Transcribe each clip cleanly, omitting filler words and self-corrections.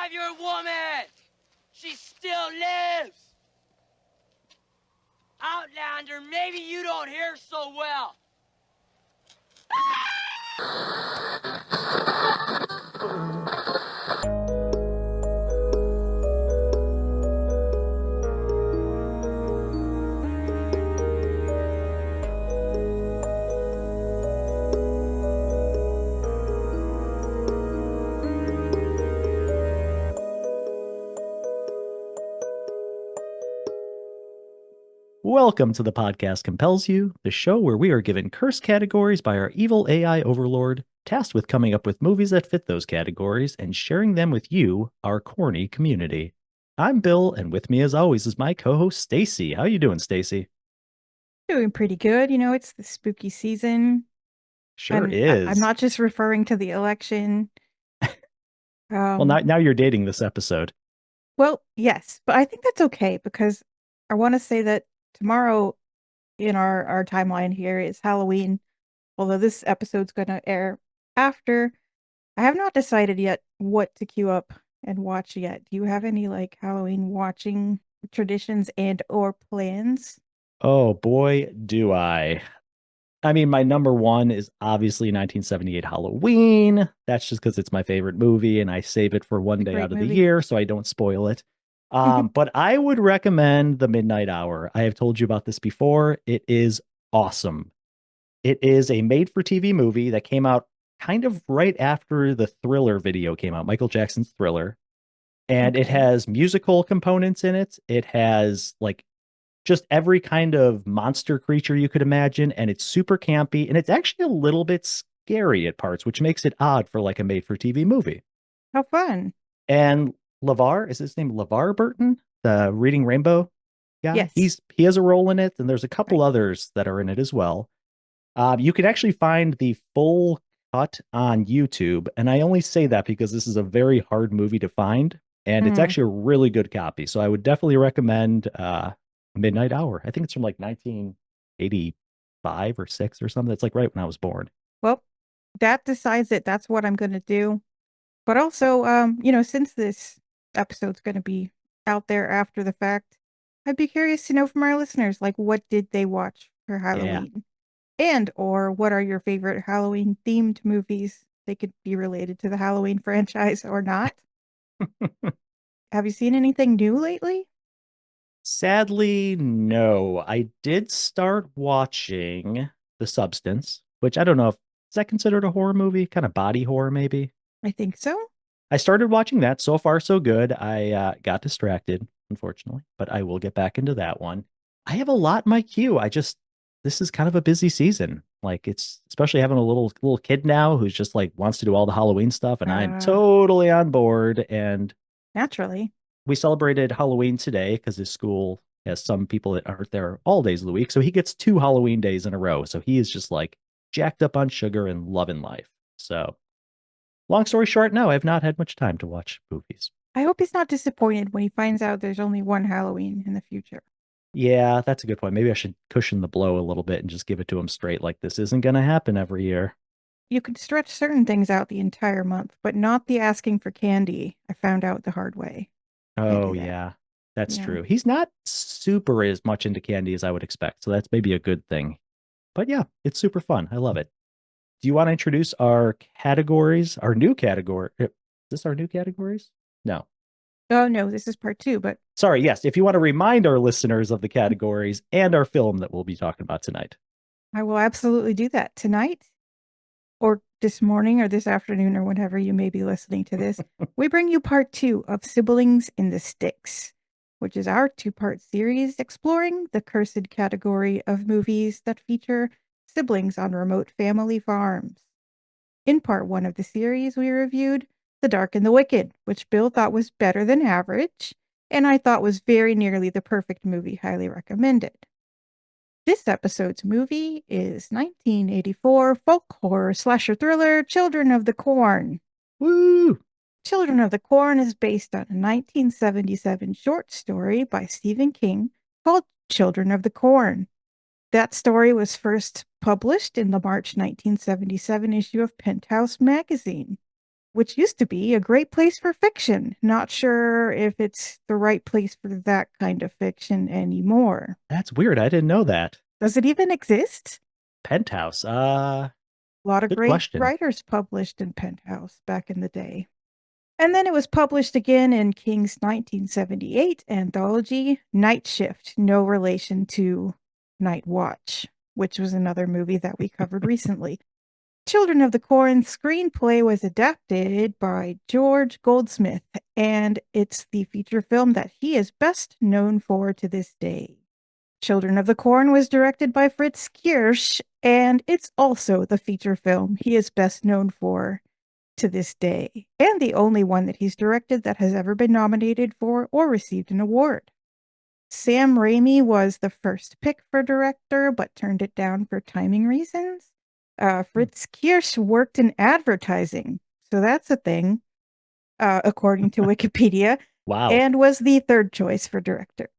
have your woman! She still lives! Outlander, maybe you don't hear so well. Welcome to the podcast Compels You, the show where we are given curse categories by our evil AI overlord, tasked with coming up with movies that fit those categories and sharing them with you, our corny community. I'm Bill, and with me as always is my co-host Stacy. How you doing, Stacy? Doing pretty good. It's the spooky season. Sure And I'm is. not just referring to the election. Well, Um, now you're dating this episode. well, yes, but I think that's okay because I want to say that tomorrow in our timeline here is Halloween. Although this episode's going to air after, I have not decided yet what to queue up and watch yet. Do you have any like Halloween watching traditions and or plans? Oh boy, do I. I mean, my number one is obviously 1978 Halloween. That's just because it's my favorite movie and I save it for It's one a day great out of the movie. year so I don't spoil it. But I would recommend The Midnight Hour. I have told you about this before. It is awesome. It is a made for TV movie that came out kind of right after the Thriller video came out, Michael Jackson's Thriller. And it Okay. has musical components in it. It has like just every kind of monster creature you could imagine, and it's super campy, and it's actually a little bit scary at parts, which makes it odd for like a made-for-TV movie. How fun. And LeVar, is his name LeVar Burton, the Reading Rainbow guy? Yes. He has a role in it, and there's a couple Right. others that are in it as well. You can actually find the full cut on YouTube, and I only say that because this is a very hard movie to find, and it's Mm. actually a really good copy. So I would definitely recommend Midnight Hour. I think it's from like 1985 or six or something. It's like right when I was born. Well, that decides it. That's what I'm going to do. But also, since this episode's going to be out there after the fact, I'd be curious to know from our listeners, like, what did they watch for Yeah. Halloween? And or what are your favorite Halloween themed movies? They could be related to the Halloween franchise or not. Have you seen anything new lately? Sadly, no. I did start watching The Substance, which I don't know if is that considered a horror movie, kind of body horror maybe. I think so. I started watching that. So far, so good. I got distracted, unfortunately, but I will get back into that one. I have a lot in my queue. This is kind of a busy season. Like it's especially having a little kid now who's just like wants to do all the Halloween stuff, and I'm Uh, totally on board. And Naturally. we celebrated Halloween today because his school has some people that aren't there all days of the week. So he gets two Halloween days in a row. So he is just like jacked up on sugar and loving life. So long story short, no, I've not had much time to watch movies. I hope he's not disappointed when he finds out there's only one Halloween in the future. Yeah, that's a good point. Maybe I should cushion the blow a little bit and just give it to him straight. Like this isn't going to happen every year. You could stretch certain things out the entire month, but not the asking for candy. I found out the hard way. Can't Oh do that. yeah, that's Yeah. true. He's not super as much into candy as I would expect. So that's maybe a good thing. But yeah, it's super fun. I love it. Do you want to introduce our categories, our new category? Is this our new categories? No. Oh no, this is part two, but Sorry. Yes. If you want to remind our listeners of the categories and our film that we'll be talking about tonight. I will absolutely do that tonight or this morning or this afternoon or whenever you may be listening to this. We bring you part two of Siblings in the Sticks, which is our two-part series exploring the cursed category of movies that feature siblings on remote family farms. In part one of the series, we reviewed The Dark and the Wicked, which Bill thought was better than average, and I thought was very nearly the perfect movie, highly recommended. This episode's movie is 1984 folk horror slasher thriller Children of the Corn. Woo! Children of the Corn is based on a 1977 short story by Stephen King called Children of the Corn. That story was first published in the March 1977 issue of Penthouse magazine. which used to be a great place for fiction. Not sure if it's the right place for that kind of fiction anymore. That's weird. I didn't know that. Does it even exist? Penthouse. A lot of Good great question. writers published in Penthouse back in the day. And then it was published again in King's 1978 anthology, Night Shift, no relation to Night Watch, which was another movie that we covered recently. Children of the Corn screenplay was adapted by George Goldsmith, and it's the feature film that he is best known for to this day. Children of the Corn was directed by Fritz Kirsch, and it's also the feature film he is best known for to this day, and the only one that he's directed that has ever been nominated for or received an award. Sam Raimi was the first pick for director, but turned it down for timing reasons. Fritz Kirsch worked in advertising, so that's a thing, according to Wikipedia, Wow. and was the third choice for director.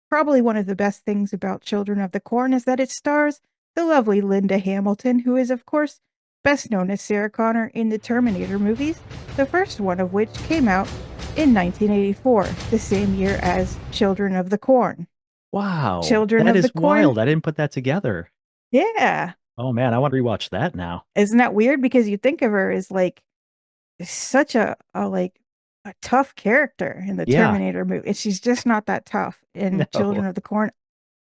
Probably one of the best things about Children of the Corn is that it stars the lovely Linda Hamilton, who is, of course, best known as Sarah Connor in the Terminator movies, the first one of which came out in 1984, the same year as Children of the Corn. Wow. Children That of the is Corn. wild. I didn't put that together. Yeah. Oh man, I want to rewatch that now. Isn't that weird? Because you think of her as like such a tough character in the Yeah. Terminator movie. And she's just not that tough in No. Children of the Corn.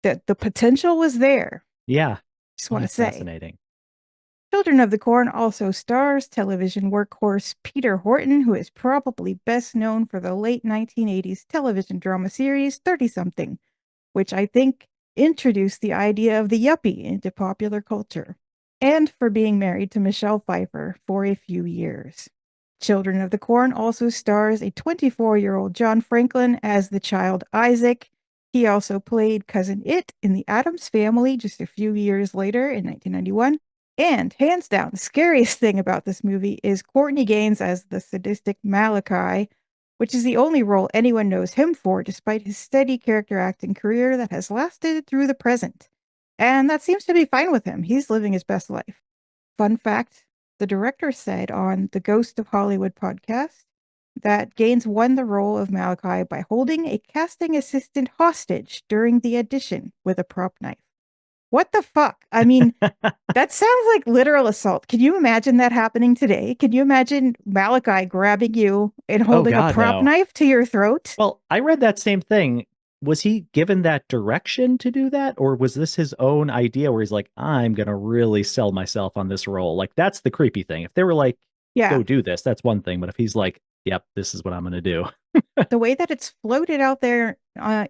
The potential was there. Yeah. Just Oh, want to that's say. fascinating. Children of the Corn also stars television workhorse Peter Horton, who is probably best known for the late 1980s television drama series 30-something, which I think introduced the idea of the yuppie into popular culture, and for being married to Michelle Pfeiffer for a few years. Children of the Corn also stars a 24-year-old John Franklin as the child Isaac. He also played Cousin It in The Addams Family just a few years later in 1991. And hands down, the scariest thing about this movie is Courtney Gaines as the sadistic Malachi, which is the only role anyone knows him for, despite his steady character acting career that has lasted through the present. And that seems to be fine with him. He's living his best life. Fun fact, the director said on the Ghost of Hollywood podcast that Gaines won the role of Malachi by holding a casting assistant hostage during the audition with a prop knife. What the fuck? I mean, that sounds like literal assault. Can you imagine that happening today? Can you imagine Malachi grabbing you and holding a prop knife to your throat? Well, I read that same thing. Was he given that direction to do that? Or was this his own idea where he's like, I'm going to really sell myself on this role? Like, that's the creepy thing. If they were like, go do this, that's one thing. But if he's like, yep, this is what I'm going to do. The way that it's floated out there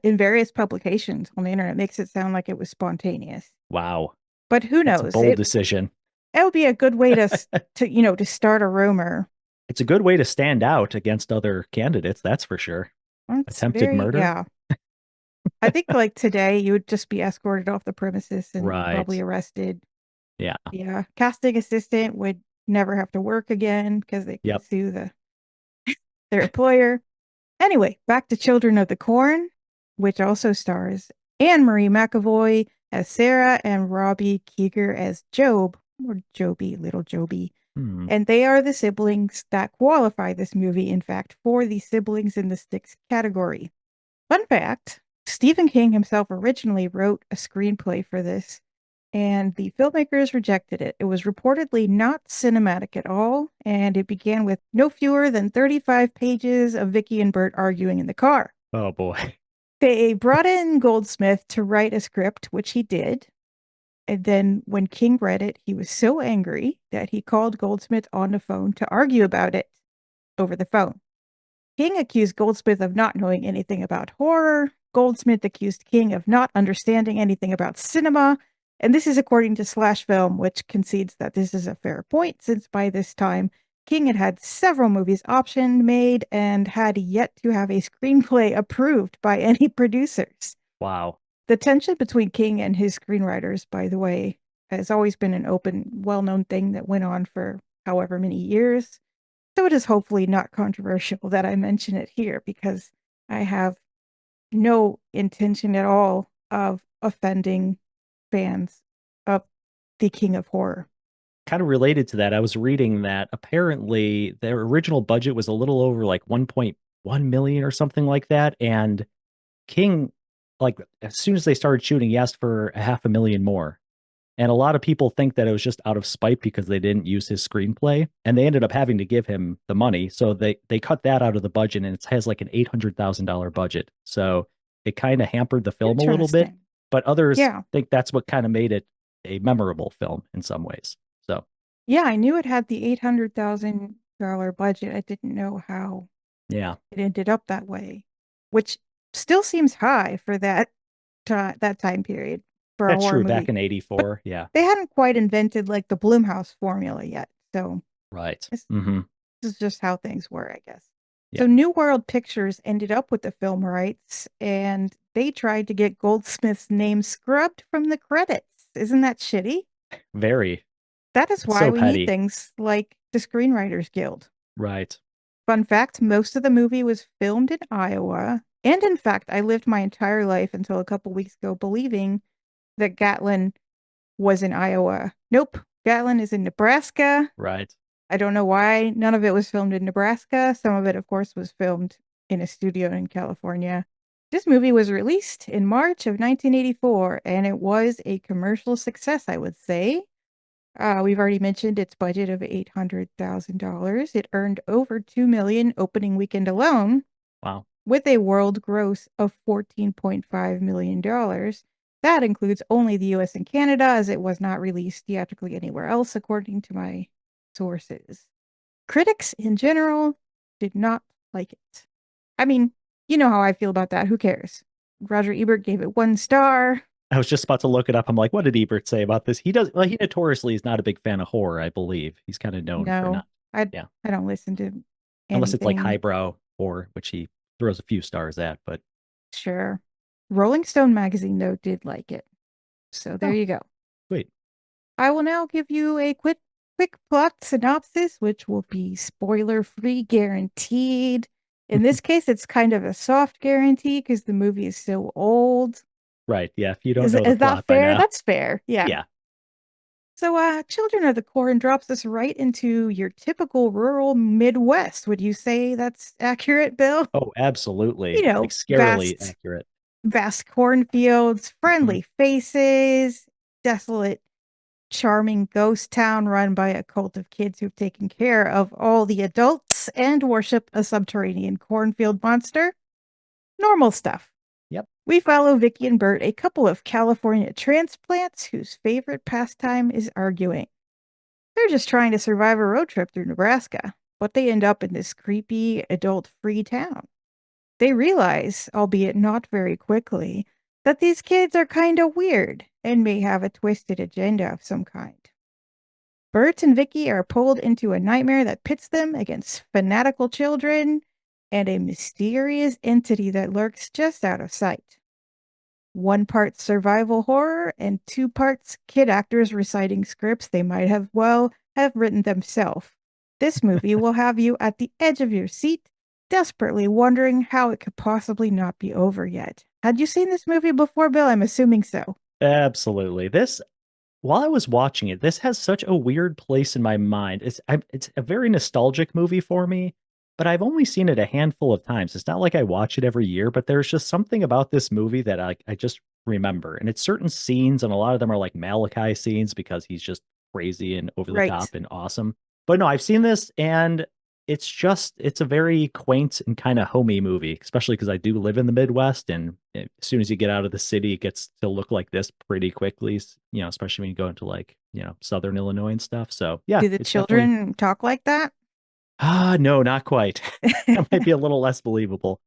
in various publications on the internet makes it sound like it was spontaneous. Wow. But who knows? That's a bold decision. It would be a good way to start a rumor. It's a good way to stand out against other candidates, that's for sure. Attempted murder? Yeah. I think like today you would just be escorted off the premises and probably arrested. Yeah. Yeah. Casting assistant would never have to work again because they could sue their employer. Anyway, back to Children of the Corn, which also stars Anne-Marie McAvoy as Sarah and Robbie Keeger as Job, or Joby, little Joby. And they are the siblings that qualify this movie, in fact, for the siblings in the sticks category. Fun fact, Stephen King himself originally wrote a screenplay for this, and the filmmakers rejected it. It was reportedly not cinematic at all, and it began with no fewer than 35 pages of Vicky and Bert arguing in the car. Oh, boy. They brought in Goldsmith to write a script, which he did. And then when King read it, he was so angry that he called Goldsmith on the phone to argue about it over the phone. King accused Goldsmith of not knowing anything about horror. Goldsmith accused King of not understanding anything about cinema. And this is according to Slash Film, which concedes that this is a fair point, since by this time, King had had several movies optioned, made, and had yet to have a screenplay approved by any producers. Wow. The tension between King and his screenwriters, by the way, has always been an open, well-known thing that went on for however many years. So it is hopefully not controversial that I mention it here, because I have no intention at all of offending fans of the King of Horror. kind of related to that, I was reading that apparently their original budget was a little over like 1.1 million or something like that. And King, like as soon as they started shooting, he asked for a half a million more. And a lot of people think that it was just out of spite because they didn't use his screenplay, and they ended up having to give him the money. So they cut that out of the budget, and it has like an $800,000 budget. So it kind of hampered the film a little bit, Interesting. but others Yeah. think that's what kind of made it a memorable film in some ways. So Yeah, I knew it had the $800,000 budget. I didn't know how yeah, it ended up that way, which still seems high for that time period for a that's horror true. Back movie. in But '84, yeah, they hadn't quite invented like the Blumhouse formula yet. So right. this, Hmm. this is just how things were, I guess. Yeah, So New World Pictures ended up with the film rights and they tried to get Goldsmith's name scrubbed from the credits. Isn't that shitty? very. That is It's why so we need petty. things like the Screenwriters Guild. Right. Fun fact, most of the movie was filmed in Iowa. And in fact, I lived my entire life until a couple weeks ago believing that Gatlin was in Iowa. Nope, Gatlin is in Nebraska. Right. I don't know why none of it was filmed in Nebraska. Some of it, of course, was filmed in a studio in California. This movie was released in March of 1984, and it was a commercial success, I would say. We've already mentioned its budget of $800,000. It earned over 2 million opening weekend alone, Wow. with a world gross of $14.5 million. That includes only the US and Canada, as it was not released theatrically anywhere else, according to my sources. Critics in general did not like it. I mean, you know how I feel about that. Who cares? Roger Ebert gave it 1 star. I was just about to look it up. I'm like, what did Ebert say about this? He does, well, he notoriously is not a big fan of horror, I believe. He's kind of known for No, not, I yeah, I don't listen to unless it's like anything. highbrow horror, which he throws a few stars at. But Sure. Rolling Stone magazine, though, did like it. So there oh, you go. wait, I will now give you a quick plot synopsis, which will be spoiler free, guaranteed. In this case, it's kind of a soft guarantee because the movie is so old. right, yeah. If you don't Is know the is that plot by fair? now, That's fair. Yeah. yeah. So, Children of the Corn drops us right into your typical rural Midwest. Would you say that's accurate, Bill? Oh, absolutely, You like know, scarily accurate. vast cornfields, Hmm. friendly faces, desolate, charming ghost town run by a cult of kids who've taken care of all the adults and worship a subterranean cornfield monster. Normal stuff. Yep. We follow Vicky and Bert, a couple of California transplants whose favorite pastime is arguing. They're just trying to survive a road trip through Nebraska, but they end up in this creepy, adult free town. They realize, albeit not very quickly, that these kids are kind of weird and may have a twisted agenda of some kind. Bert and Vicky are pulled into a nightmare that pits them against fanatical children and a mysterious entity that lurks just out of sight. 1 part survival horror and 2 parts kid actors reciting scripts they might have written themselves. This movie will have you at the edge of your seat, desperately wondering how it could possibly not be over yet. Had you seen this movie before, Bill? I'm assuming so. Absolutely. This, while I was watching it, this has such a weird place in my mind. It's a very nostalgic movie for me, but I've only seen it a handful of times. It's not like I watch it every year, but there's just something about this movie that I just remember. And it's certain scenes, and a lot of them are like Malachi scenes because he's just crazy and over the Right. top and awesome. But no, I've seen this, and it's a very quaint and kind of homey movie, especially because I do live in the Midwest, and as soon as you get out of the city, it gets to look like this pretty quickly. Especially when you go into like Southern Illinois and stuff. So yeah, Do the it's definitely children talk like that? no, not quite. That might be a little less believable.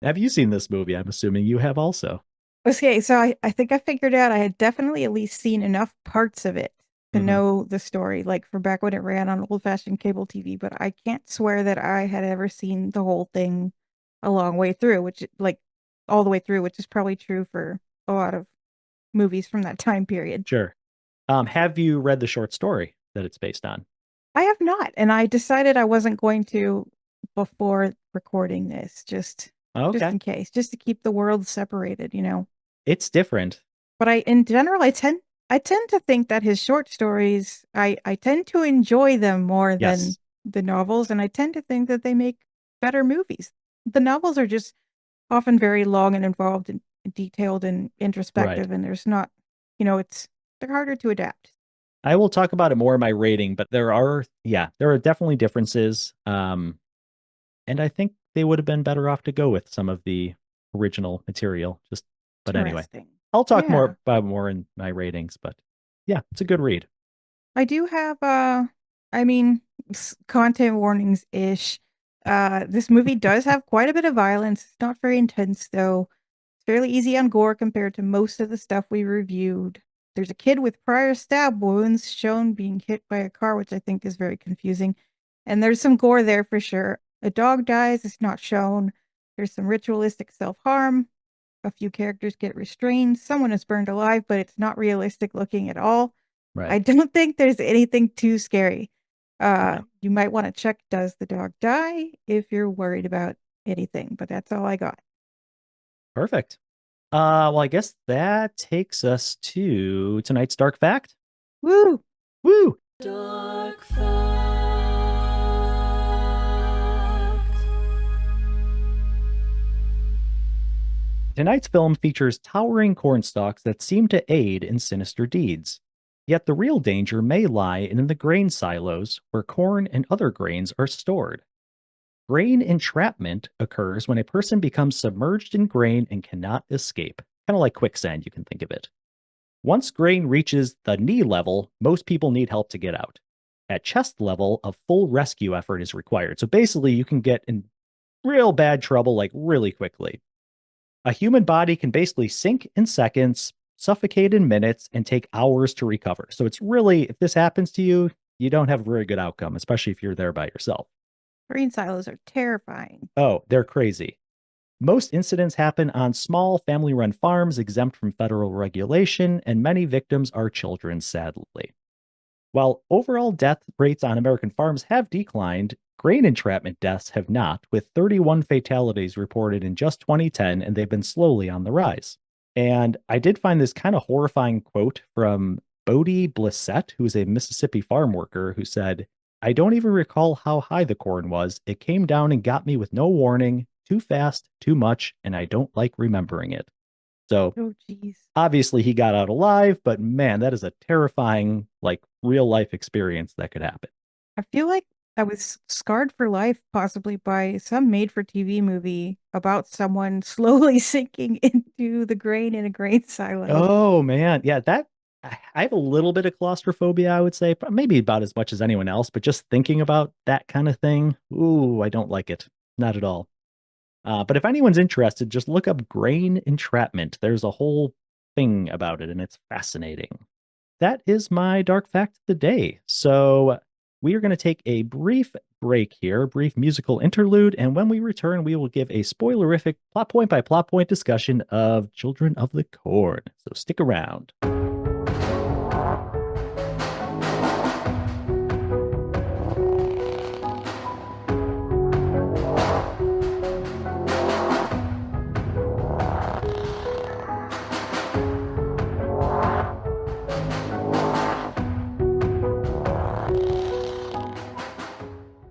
Have you seen this movie? I'm assuming you have also. Okay, so I think I figured out I had definitely at least seen enough parts of it to Hmm. know the story, like from back when it ran on old-fashioned cable TV, but I can't swear that I had ever seen the whole thing a long way through, which like all the way through, which is probably true for a lot of movies from that time period. Sure. Have you read the short story that it's based on? I have not, and I decided I wasn't going to before recording this, just Okay. in case, just to keep the worlds separated. It's different. But in general, I I tend to think that his short stories, I tend to enjoy them more than Yes. the novels, and I tend to think that they make better movies. The novels are just often very long and involved and detailed and Right. introspective, and there's not, they're harder to adapt. I will talk about it more in my rating, but there are definitely differences. And I think they would have been better off to go with some of the original material. But anyway, Interesting. I'll talk more Yeah. about more in my ratings, but yeah, it's a good read. I do have I mean content warnings ish. This movie does have quite a bit of violence. It's not very intense though. It's fairly easy on gore compared to most of the stuff we reviewed. There's a kid with prior stab wounds shown being hit by a car, which I think is very confusing. And there's some gore there for sure. A dog dies, it's not shown. There's some ritualistic self-harm. A few characters get restrained. Someone is burned alive, but it's not realistic looking at all. Right. I don't think there's anything too scary. No. You might want to check, does the dog die, if you're worried about anything, but that's all I got. Perfect. Well, I guess that takes us to tonight's dark fact. Woo! Woo! Dark fact. Tonight's film features towering cornstalks that seem to aid in sinister deeds. Yet the real danger may lie in the grain silos where corn and other grains are stored. Grain entrapment occurs when a person becomes submerged in grain and cannot escape. Kind of like quicksand, you can think of it. Once grain reaches the knee level, most people need help to get out. At chest level, a full rescue effort is required. So basically, you can get in real bad trouble like really quickly. A human body can basically sink in seconds, suffocate in minutes, and take hours to recover. So it's really, if this happens to you, you don't have a very good outcome, especially if you're there by yourself. Green silos are terrifying. Oh, they're crazy. Most incidents happen on small family run farms exempt from federal regulation, and many victims are children, sadly. While overall death rates on American farms have declined, grain entrapment deaths have not, with 31 fatalities reported in just 2010, and they've been slowly on the rise. And I did find this kind of horrifying quote from Bodie Blissett, who is a Mississippi farm worker, who said, "I don't even recall how high the corn was. It came down and got me with no warning, too fast, too much, and I don't like remembering it." So Oh, geez. obviously he got out alive, but man, that is a terrifying, like real life experience that could happen. I feel like I was scarred for life, possibly by some made for TV movie about someone slowly sinking into the grain in a grain silo. Oh man, yeah, that I have a little bit of claustrophobia, I would say, but maybe about as much as anyone else, but just thinking about that kind of thing, ooh, I don't like it. Not at all. But if anyone's interested, just look up grain entrapment. There's a whole thing about it, and it's fascinating. That is my dark fact of the day. So we are going to take a brief break here, brief musical interlude, and when we return, we will give a spoilerific plot point by plot point discussion of Children of the Corn. So stick around.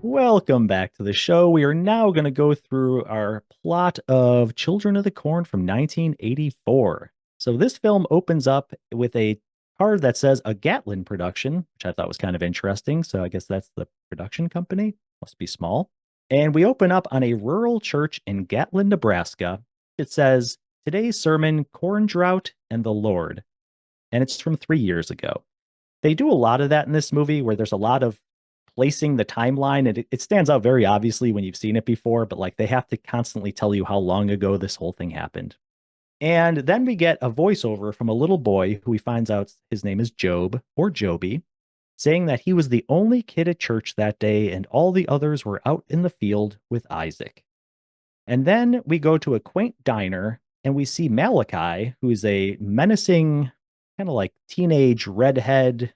Welcome back to the show. We are now going to go through our plot of Children of the Corn from 1984. So this film opens up with a card that says a Gatlin production, which I thought was kind of interesting. So I guess that's the production company. Must be small. And we open up on a rural church in Gatlin, Nebraska. It says, "Today's sermon, Corn Drought and the Lord." And it's from 3 years ago. They do a lot of that in this movie where there's a lot of placing the timeline, and it stands out very obviously when you've seen it before, but like they have to constantly tell you how long ago this whole thing happened. And then we get a voiceover from a little boy who he finds out his name is Job or Joby, saying that he was the only kid at church that day and all the others were out in the field with Isaac. And then we go to a quaint diner and we see Malachi, who is a menacing, kind of like teenage redhead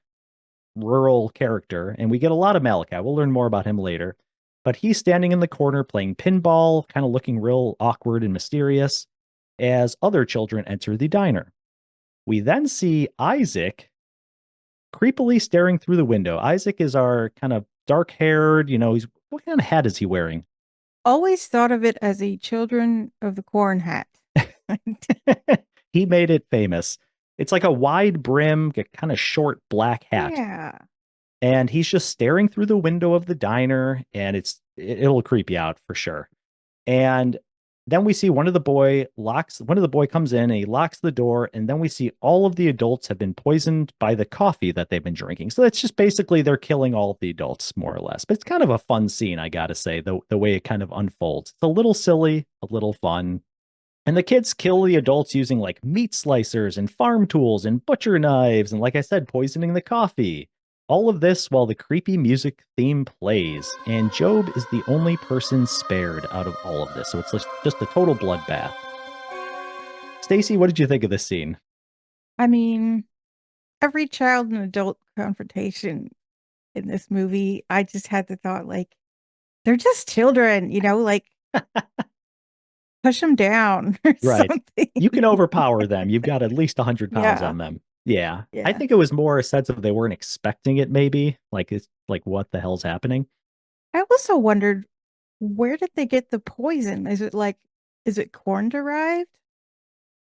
rural character, and we get a lot of Malachi. We'll learn more about him later. But he's standing in the corner playing pinball, kind of looking real awkward and mysterious, as other children enter the diner. We then see Isaac creepily staring through the window. Isaac is our kind of dark haired, he's what kind of hat is he wearing? Always thought of it as a Children of the Corn hat. He made it famous. It's like a wide brim, kind of short black hat. Yeah. And he's just staring through the window of the diner, and it'll creep you out for sure. And then we see one of the boy comes in and he locks the door, and then we see all of the adults have been poisoned by the coffee that they've been drinking. So that's just basically they're killing all of the adults, more or less. But it's kind of a fun scene, I gotta say, the way it kind of unfolds. It's a little silly, a little fun. And the kids kill the adults using like meat slicers and farm tools and butcher knives, and like I said, poisoning the coffee. All of this while the creepy music theme plays, and Job is the only person spared out of all of this. So it's just a total bloodbath. Stacy, what did you think of this scene? I mean, every child and adult confrontation in this movie, I just had the thought, like, they're just children, like push them down or Right. something. You can overpower them. You've got at least 100 pounds Yeah. on them. Yeah. I Yeah. think it was more a sense of they weren't expecting it, maybe. Like, it's like, what the hell's happening? I also wondered, where did they get the poison? Is it corn derived?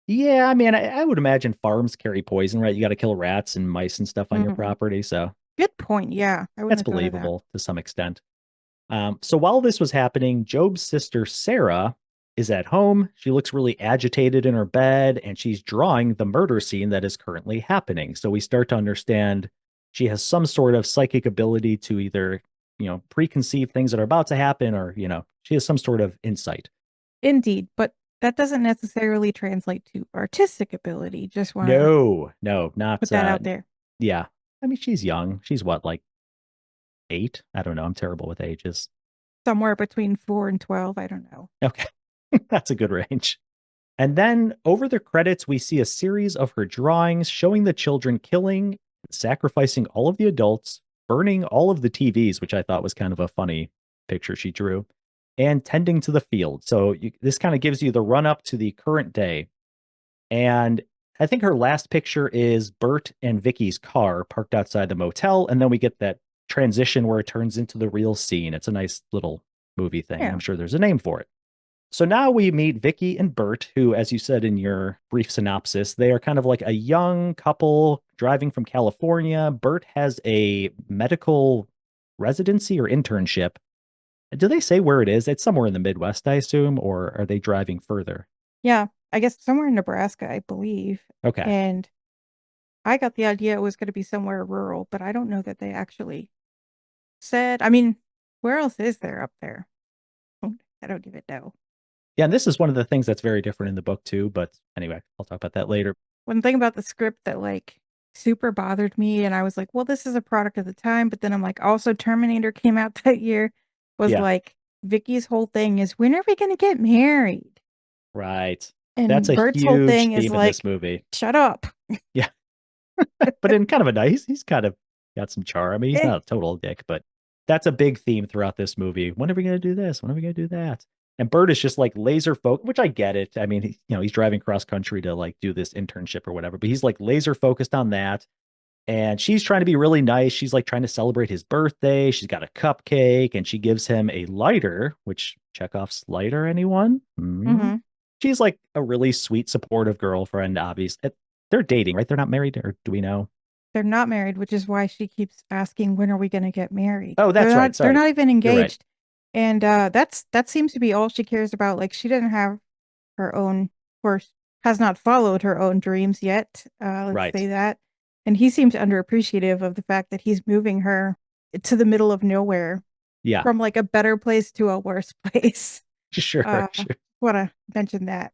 Yeah, I mean, I would imagine farms carry poison, right? You got to kill rats and mice and stuff on your Mhm. property. So Good point. Yeah, I wouldn't that's have thought of that. believable to some extent. So while this was happening, Job's sister, Sarah, is at home. She looks really agitated in her bed and she's drawing the murder scene that is currently happening. So we start to understand she has some sort of psychic ability to either, preconceive things that are about to happen or, she has some sort of insight. Indeed, but that doesn't necessarily translate to artistic ability. Just want to No, not, put that out there. yeah. I mean, she's young. She's what, like 8? I don't know. I'm terrible with ages. Somewhere between 4 and 12. I don't know. Okay. That's a good range. And then over the credits, we see a series of her drawings showing the children killing, sacrificing all of the adults, burning all of the TVs, which I thought was kind of a funny picture she drew, and tending to the field. So this kind of gives you the run up to the current day. And I think her last picture is Bert and Vicky's car parked outside the motel. And then we get that transition where it turns into the real scene. It's a nice little movie thing. Yeah. I'm sure there's a name for it. So now we meet Vicky and Bert, who, as you said in your brief synopsis, they are kind of like a young couple driving from California. Bert has a medical residency or internship. Do they say where it is? It's somewhere in the Midwest, I assume, or are they driving further? Yeah. I guess somewhere in Nebraska, I believe. Okay. And I got the idea it was going to be somewhere rural, but I don't know that they actually said. I mean, where else is there up there? I don't even know. Yeah, and this is one of the things that's very different in the book too. But anyway, I'll talk about that later. One thing about the script that like super bothered me, and I was like, well, this is a product of the time, but then I'm like, also Terminator came out that year, was Yeah, like Vicky's whole thing is when are we gonna get married? right. That's And a Bert's whole huge thing is theme in this like, movie. shut up. Yeah, but in kind of a nice, he's kind of got some charm. I mean, he's Eh, not a total dick, but that's a big theme throughout this movie. When are we going to do this? When are we going to do that? And Bert is just like laser focused, which I get it. I mean, he's driving cross country to like do this internship or whatever, but he's like laser focused on that. And she's trying to be really nice. She's like trying to celebrate his birthday. She's got a cupcake and she gives him a lighter, which Chekhov's lighter, anyone? mhm. She's like a really sweet, supportive girlfriend, obviously. They're dating, right? They're not married, or do we know? They're not married, which is why she keeps asking when are we gonna get married? Oh, that's right. They're Sorry. not even You're right. engaged. And that seems to be all she cares about. Like she didn't have her own, of course, has not followed her own dreams yet. Let's Right. say that. And he seems underappreciative of the fact that he's moving her to the middle of nowhere Yeah. from like a better place to a worse place. Sure. Uh, Sure. want to mention that.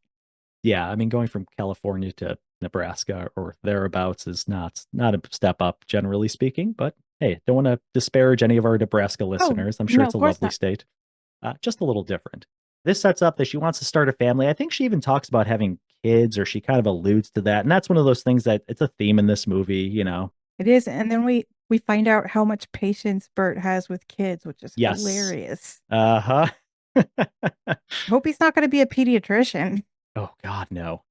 Yeah. I mean, going from California to Nebraska or thereabouts is not a step up, generally speaking. But hey, don't want to disparage any of our Nebraska Oh, listeners. I'm sure no, it's of a course lovely not. state. Just a little different. This sets up that she wants to start a family. I think she even talks about having kids, or she kind of alludes to that. And that's one of those things that it's a theme in this movie. It is. And then we find out how much patience Bert has with kids, which is Yes. hilarious. Uh-huh. Hope he's not going to be a pediatrician. Oh God, no.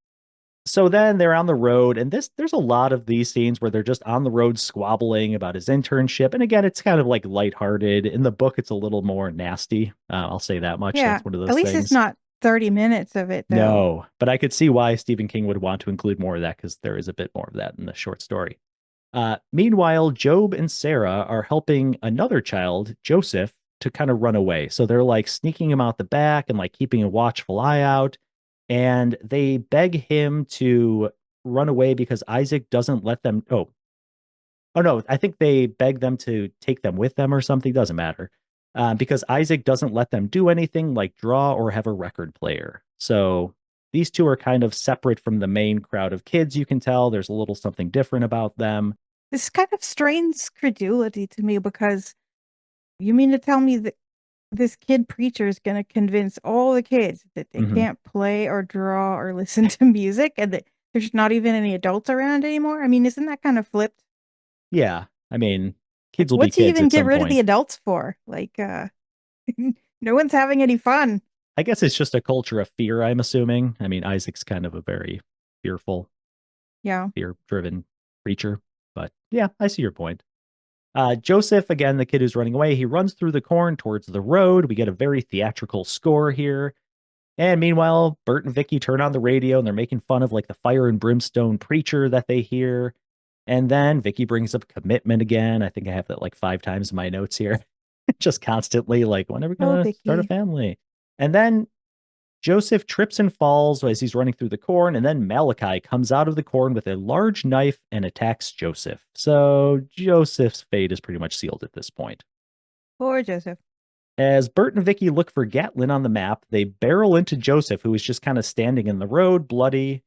So then they're on the road, and there's a lot of these scenes where they're just on the road squabbling about his internship. And again, it's kind of like lighthearted. In the book, it's a little more nasty. I'll say that much. Yeah. That's one of At those least it's things. not 30 minutes of it, though. No, but I could see why Stephen King would want to include more of that because there is a bit more of that in the short story. Meanwhile, Job and Sarah are helping another child, Joseph, to kind of run away. So they're like sneaking him out the back and like keeping a watchful eye out. And they beg him to run away because Isaac doesn't let them. Oh no, I think they beg them to take them with them or something. Doesn't matter. Because Isaac doesn't let them do anything like draw or have a record player. So these two are kind of separate from the main crowd of kids. You can tell there's a little something different about them. This kind of strains credulity to me because you mean to tell me that this kid preacher is going to convince all the kids that they Mhm. can't play or draw or listen to music and that there's not even any adults around anymore? I mean, isn't that kind of flipped? Yeah, I mean, Like, kids will be what's he kids even at get some rid of the point. adults for? Like, no one's having any fun. I guess it's just a culture of fear, I'm assuming. I mean, Isaac's kind of a very fearful, Yeah. fear-driven creature. But yeah, I see your point. Joseph, again, the kid who's running away, he runs through the corn towards the road. We get a very theatrical score here. And meanwhile, Bert and Vicky turn on the radio and they're making fun of like the fire and brimstone preacher that they hear. And then Vicky brings up commitment again. I think I have that like 5 times in my notes here. Just constantly like, when are we Oh, gonna start a Vicky. family? And then Joseph trips and falls as he's running through the corn, and then Malachi comes out of the corn with a large knife and attacks Joseph. So Joseph's fate is pretty much sealed at this point. Poor Joseph. As Bert and Vicky look for Gatlin on the map, they barrel into Joseph, who is just kind of standing in the road, bloody.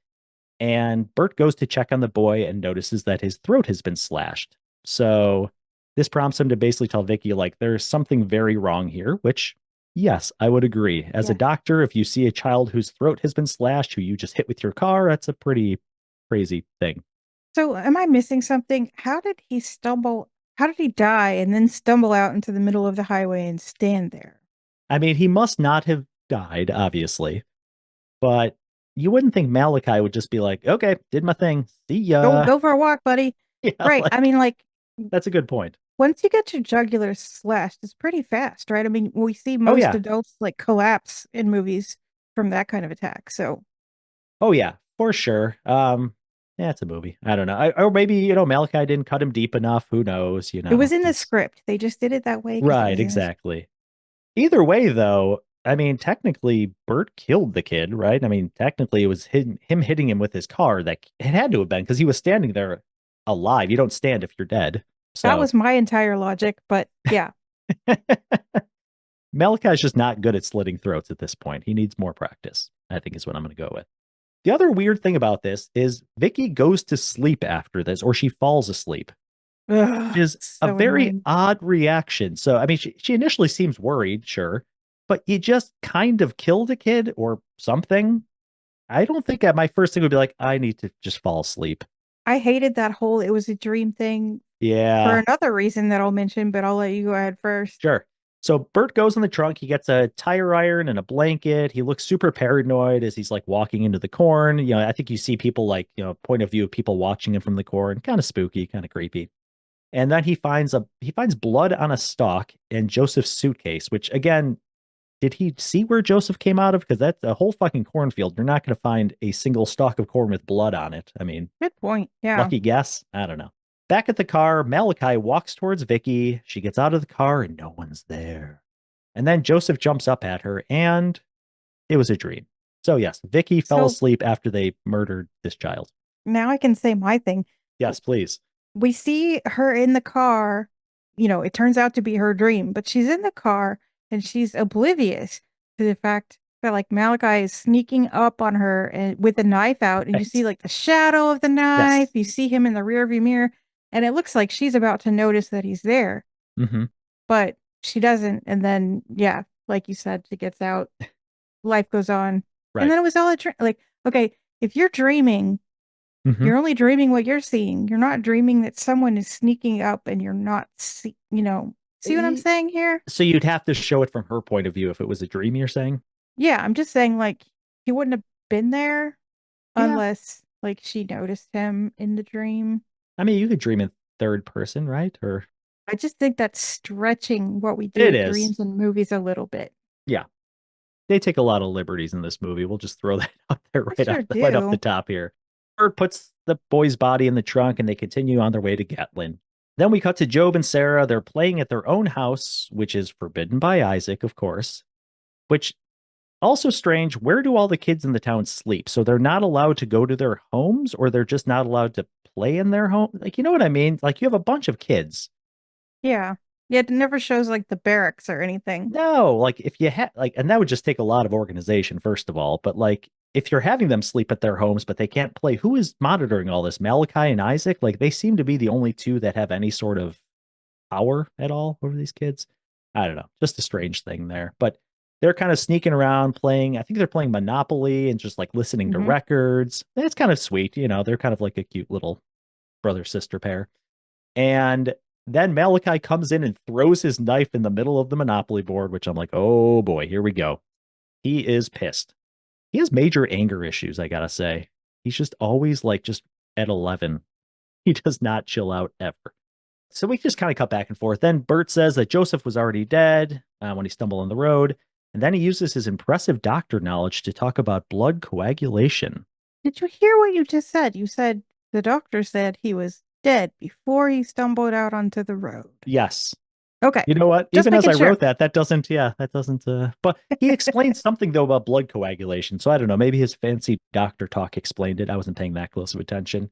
And Bert goes to check on the boy and notices that his throat has been slashed. So this prompts him to basically tell Vicky, like, there's something very wrong here, which, yes, I would agree. As a Yeah. doctor, if you see a child whose throat has been slashed, who you just hit with your car, that's a pretty crazy thing. So, am I missing something? How did he stumble? How did he die and then stumble out into the middle of the highway and stand there? I mean, he must not have died, obviously, but you wouldn't think Malachi would just be like, okay, did my thing. See Go, ya. go for a walk, buddy. Yeah, Right. I like, mean, like, that's a good point. once you get your jugular slashed, it's pretty fast, right? I mean, we see Oh, most yeah. adults like collapse in movies from that kind of attack. So Oh yeah, for sure. Yeah, it's a movie. I don't know. Or maybe, Malachi didn't cut him deep enough. Who knows, it was in the It's script. They just did it that way because it right, was in this. exactly. Either way, though, I mean, technically Bert killed the kid, right? I mean, technically it was him hitting him with his car that it had to have been because he was standing there alive. You don't stand if you're dead. That So was my entire logic, but yeah. Malachi's just not good at slitting throats at this point. He needs more practice, I think is what I'm going to go with. The other weird thing about this is Vicky goes to sleep after this, or she falls asleep, which Ugh, is a so very annoying. odd reaction. So, I mean, she initially seems worried, sure, but you just kind of killed a kid or something. I don't think my first thing would be like, I need to just fall asleep. I hated that whole it was a dream thing for Yeah, another reason that I'll mention, but I'll let you go ahead first. sure. So Bert goes in the trunk. He gets a tire iron and a blanket. He looks super paranoid as he's like walking into the corn. I think you see people like, point of view of people watching him from the corn. Kind of spooky, kind of creepy. And then he finds blood on a stalk in Joseph's suitcase, which again, did he see where Joseph came out of? Because that's a whole fucking cornfield. You're not going to find a single stalk of corn with blood on it. I mean, Good point. Yeah. lucky guess. I don't know. Back at the car, Malachi walks towards Vicky. She gets out of the car and no one's there. And then Joseph jumps up at her and it was a dream. So yes, Vicky fell So asleep after they murdered this child. now I can say my thing. Yes, please. We see her in the car. It turns out to be her dream, but she's in the car and she's oblivious to the fact that like Malachi is sneaking up on her and with a knife out, and you see Right. like the shadow of the Yes. knife. You see him in the rearview mirror, and it looks like she's about to notice that he's there, Hmm. but she doesn't. And then, yeah, like you said, she gets out, life goes on. And Right. then it was all a dream. Like, okay, if you're dreaming, Hmm. you're only dreaming what you're seeing. You're not dreaming that someone is sneaking up and you're not see what I'm saying here? So you'd have to show it from her point of view if it was a dream, you're saying? Yeah, I'm just saying like he wouldn't have been there Yeah. unless Like she noticed him in the dream. I mean, you could dream in third person, right? Or I just think that's stretching what we do it with is. dreams and movies a little bit. Yeah. They take a lot of liberties in this movie. We'll just throw that out there I sure right off the do. top here. Bert puts the boy's body in the trunk and they continue on their way to Gatlin. Then we cut to Job and Sarah. They're playing at their own house, which is forbidden by Isaac, of course, which also strange. Where do all the kids in the town sleep? So they're not allowed to go to their homes, or they're just not allowed to play in their home? Like, you know what I mean? Like, you have a bunch of kids. Yeah. Yeah, it never shows like the barracks or anything. No, like if you had like, and that would just take a lot of organization, first of all. But like, if you're having them sleep at their homes, but they can't play, who is monitoring all this? Malachi and Isaac? Like, they seem to be the only two that have any sort of power at all over these kids. I don't know, just a strange thing there. But they're kind of sneaking around playing. I think they're playing Monopoly and just like listening to Hmm. records. It's kind of sweet, you know. They're kind of like a cute little brother sister pair. And then Malachi comes in and throws his knife in the middle of the Monopoly board, which I'm like, oh boy, here we go. He is pissed. He has major anger issues, I gotta say. He's just always like just at 11. He does not chill out ever. So we just kind of cut back and forth. Then Bert says that Joseph was already dead when he stumbled on the road. And then he uses his impressive doctor knowledge to talk about blood coagulation. Did you hear what you just said? You said the doctor said he was dead before he stumbled out onto the road. Yes. Okay. You know what? Just Even as making I sure. wrote that, that doesn't, but he explained something though about blood coagulation. So I don't know, maybe his fancy doctor talk explained it. I wasn't paying that close of attention.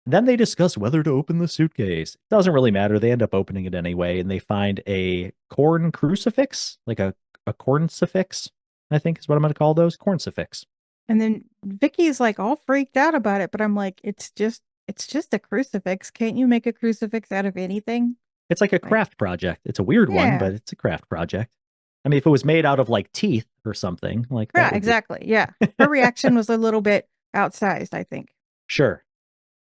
Then they discuss whether to open the suitcase. It doesn't really matter. They end up opening it anyway, and they find a corn crucifix, like a corncifix, I think is what I'm going to call those, corncifix. And then Vicky's like all freaked out about it, but I'm like, it's just a crucifix. Can't you make a crucifix out of anything? It's like a Like, craft project. It's a weird one, yeah. but it's a craft project. I mean, if it was made out of like teeth or something, like that Yeah, would be exactly. Yeah. Her reaction was a little bit outsized, I think. sure.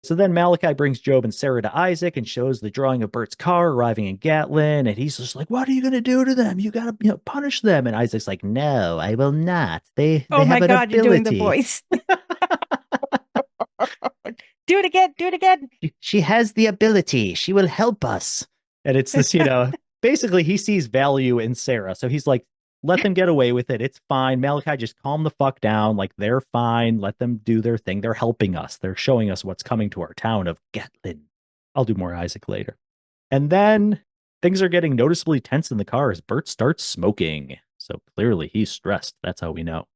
So then Malachi brings Job and Sarah to Isaac and shows the drawing of Bert's car arriving in Gatlin. And he's just like, what are you going to do to them? You got to, punish them. And Isaac's like, no, I will not. They Oh my have an God, you're doing the ability. voice. Do it again. Do it again. She has the ability. She will help us. And it's this, basically he sees value in Sarah. So he's like, let them get away with it. It's fine. Malachi, just calm the fuck down. Like, they're fine. Let them do their thing. They're helping us. They're showing us what's coming to our town of Gatlin. I'll do more Isaac later. And then things are getting noticeably tense in the car as Bert starts smoking. So clearly he's stressed. That's how we know.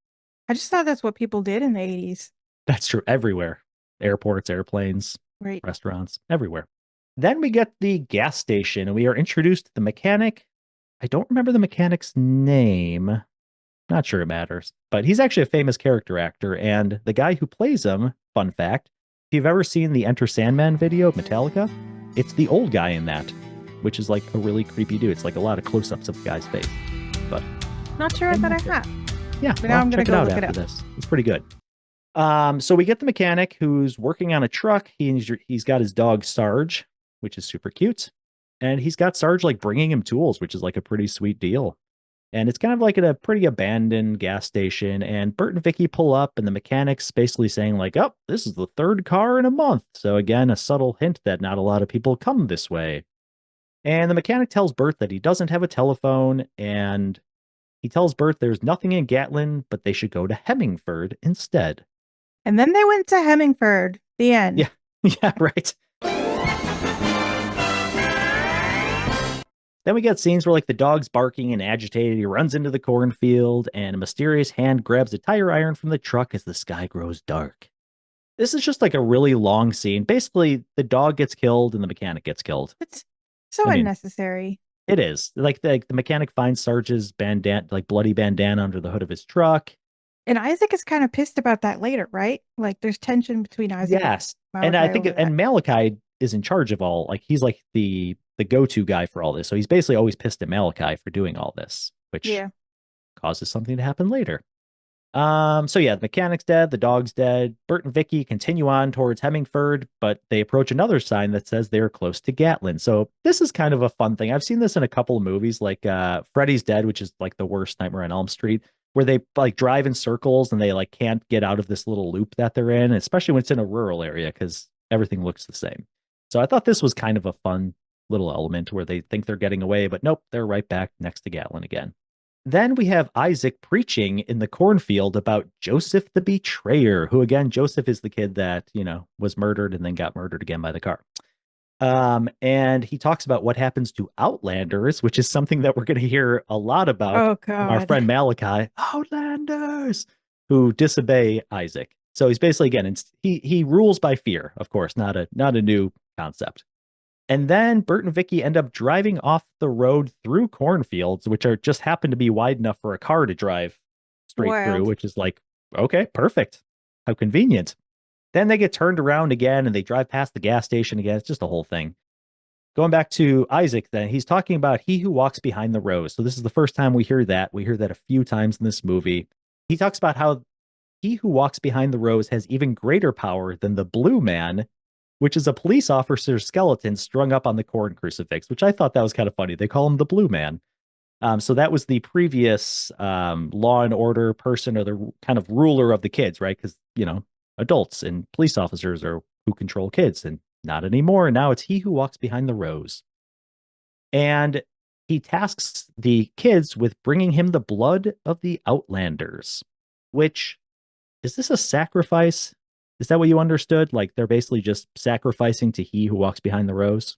I just thought that's what people did in the 80s. That's true. Everywhere. Airports, airplanes, Right. restaurants, everywhere. Then we get the gas station and we are introduced to the mechanic. I don't remember the mechanic's name. Not sure it matters, but he's actually a famous character actor. And the guy who plays him, fun fact, if you've ever seen the Enter Sandman video of Metallica, it's the old guy in that, which is like a really creepy dude. It's like a lot of close-ups of the guy's face. But Not sure that I have. yeah, But now I'm gonna check it go out look it after up. this. It's pretty good. So we get the mechanic who's working on a truck. He's got his dog Sarge, which is super cute. And he's got Sarge like bringing him tools, which is like a pretty sweet deal. And it's kind of like at a pretty abandoned gas station. And Bert and Vicky pull up, and the mechanic's basically saying, like, oh, this is the third car in a month. So again, a subtle hint that not a lot of people come this way. And the mechanic tells Bert that he doesn't have a telephone, and he tells Bert there's nothing in Gatlin, but they should go to Hemmingford instead. And then they went to Hemmingford. The end. Yeah. Yeah, right. Then we get scenes where like the dog's barking and agitated. He runs into the cornfield and a mysterious hand grabs a tire iron from the truck as the sky grows dark. This is just like a really long scene. Basically, the dog gets killed and the mechanic gets killed. It's so I mean, unnecessary. It is. Like the mechanic finds Sarge's bandana, like bloody bandana under the hood of his truck. And Isaac is kind of pissed about that later, right? Like there's tension between Isaac Yes. and And Malachi I think over that. and Malachi is in charge of all, like he's like the go-to guy for all this. So he's basically always pissed at Malachi for doing all this, which Yeah. causes something to happen later. So yeah, the mechanic's dead, the dog's dead. Bert and Vicky continue on towards Hemmingford, but they approach another sign that says they're close to Gatlin. So this is kind of a fun thing. I've seen this in a couple of movies, like Freddy's Dead, which is like the worst Nightmare on Elm Street, where they like drive in circles and they like can't get out of this little loop that they're in, especially when it's in a rural area because everything looks the same. So I thought this was kind of a fun little element where they think they're getting away, but nope, they're right back next to Gatlin again. Then we have Isaac preaching in the cornfield about Joseph the betrayer, who again, Joseph is the kid that, was murdered and then got murdered again by the car. And he talks about what happens to outlanders, which is something that we're going to hear a lot about Oh from our God. friend Malachi. Outlanders who disobey Isaac. So he's basically again, he rules by fear, of course, not a new concept. And then Bert and Vicky end up driving off the road through cornfields, which are just happen to be wide enough for a car to drive straight through, Wild. which is like, okay, perfect. How convenient. Then they get turned around again and they drive past the gas station again. It's just a whole thing. Going back to Isaac, then he's talking about he who walks behind the rose. So this is the first time we hear that. We hear that a few times in this movie. He talks about how he who walks behind the rose has even greater power than the blue man, which is a police officer's skeleton strung up on the corn crucifix, which I thought that was kind of funny. They call him the blue man. So that was the previous law and order person or the kind of ruler of the kids, right? Because, adults and police officers are who control kids, and not anymore. Now it's he who walks behind the rose. And he tasks the kids with bringing him the blood of the Outlanders, which is this a sacrifice? Is that what you understood? Like they're basically just sacrificing to he who walks behind the rose?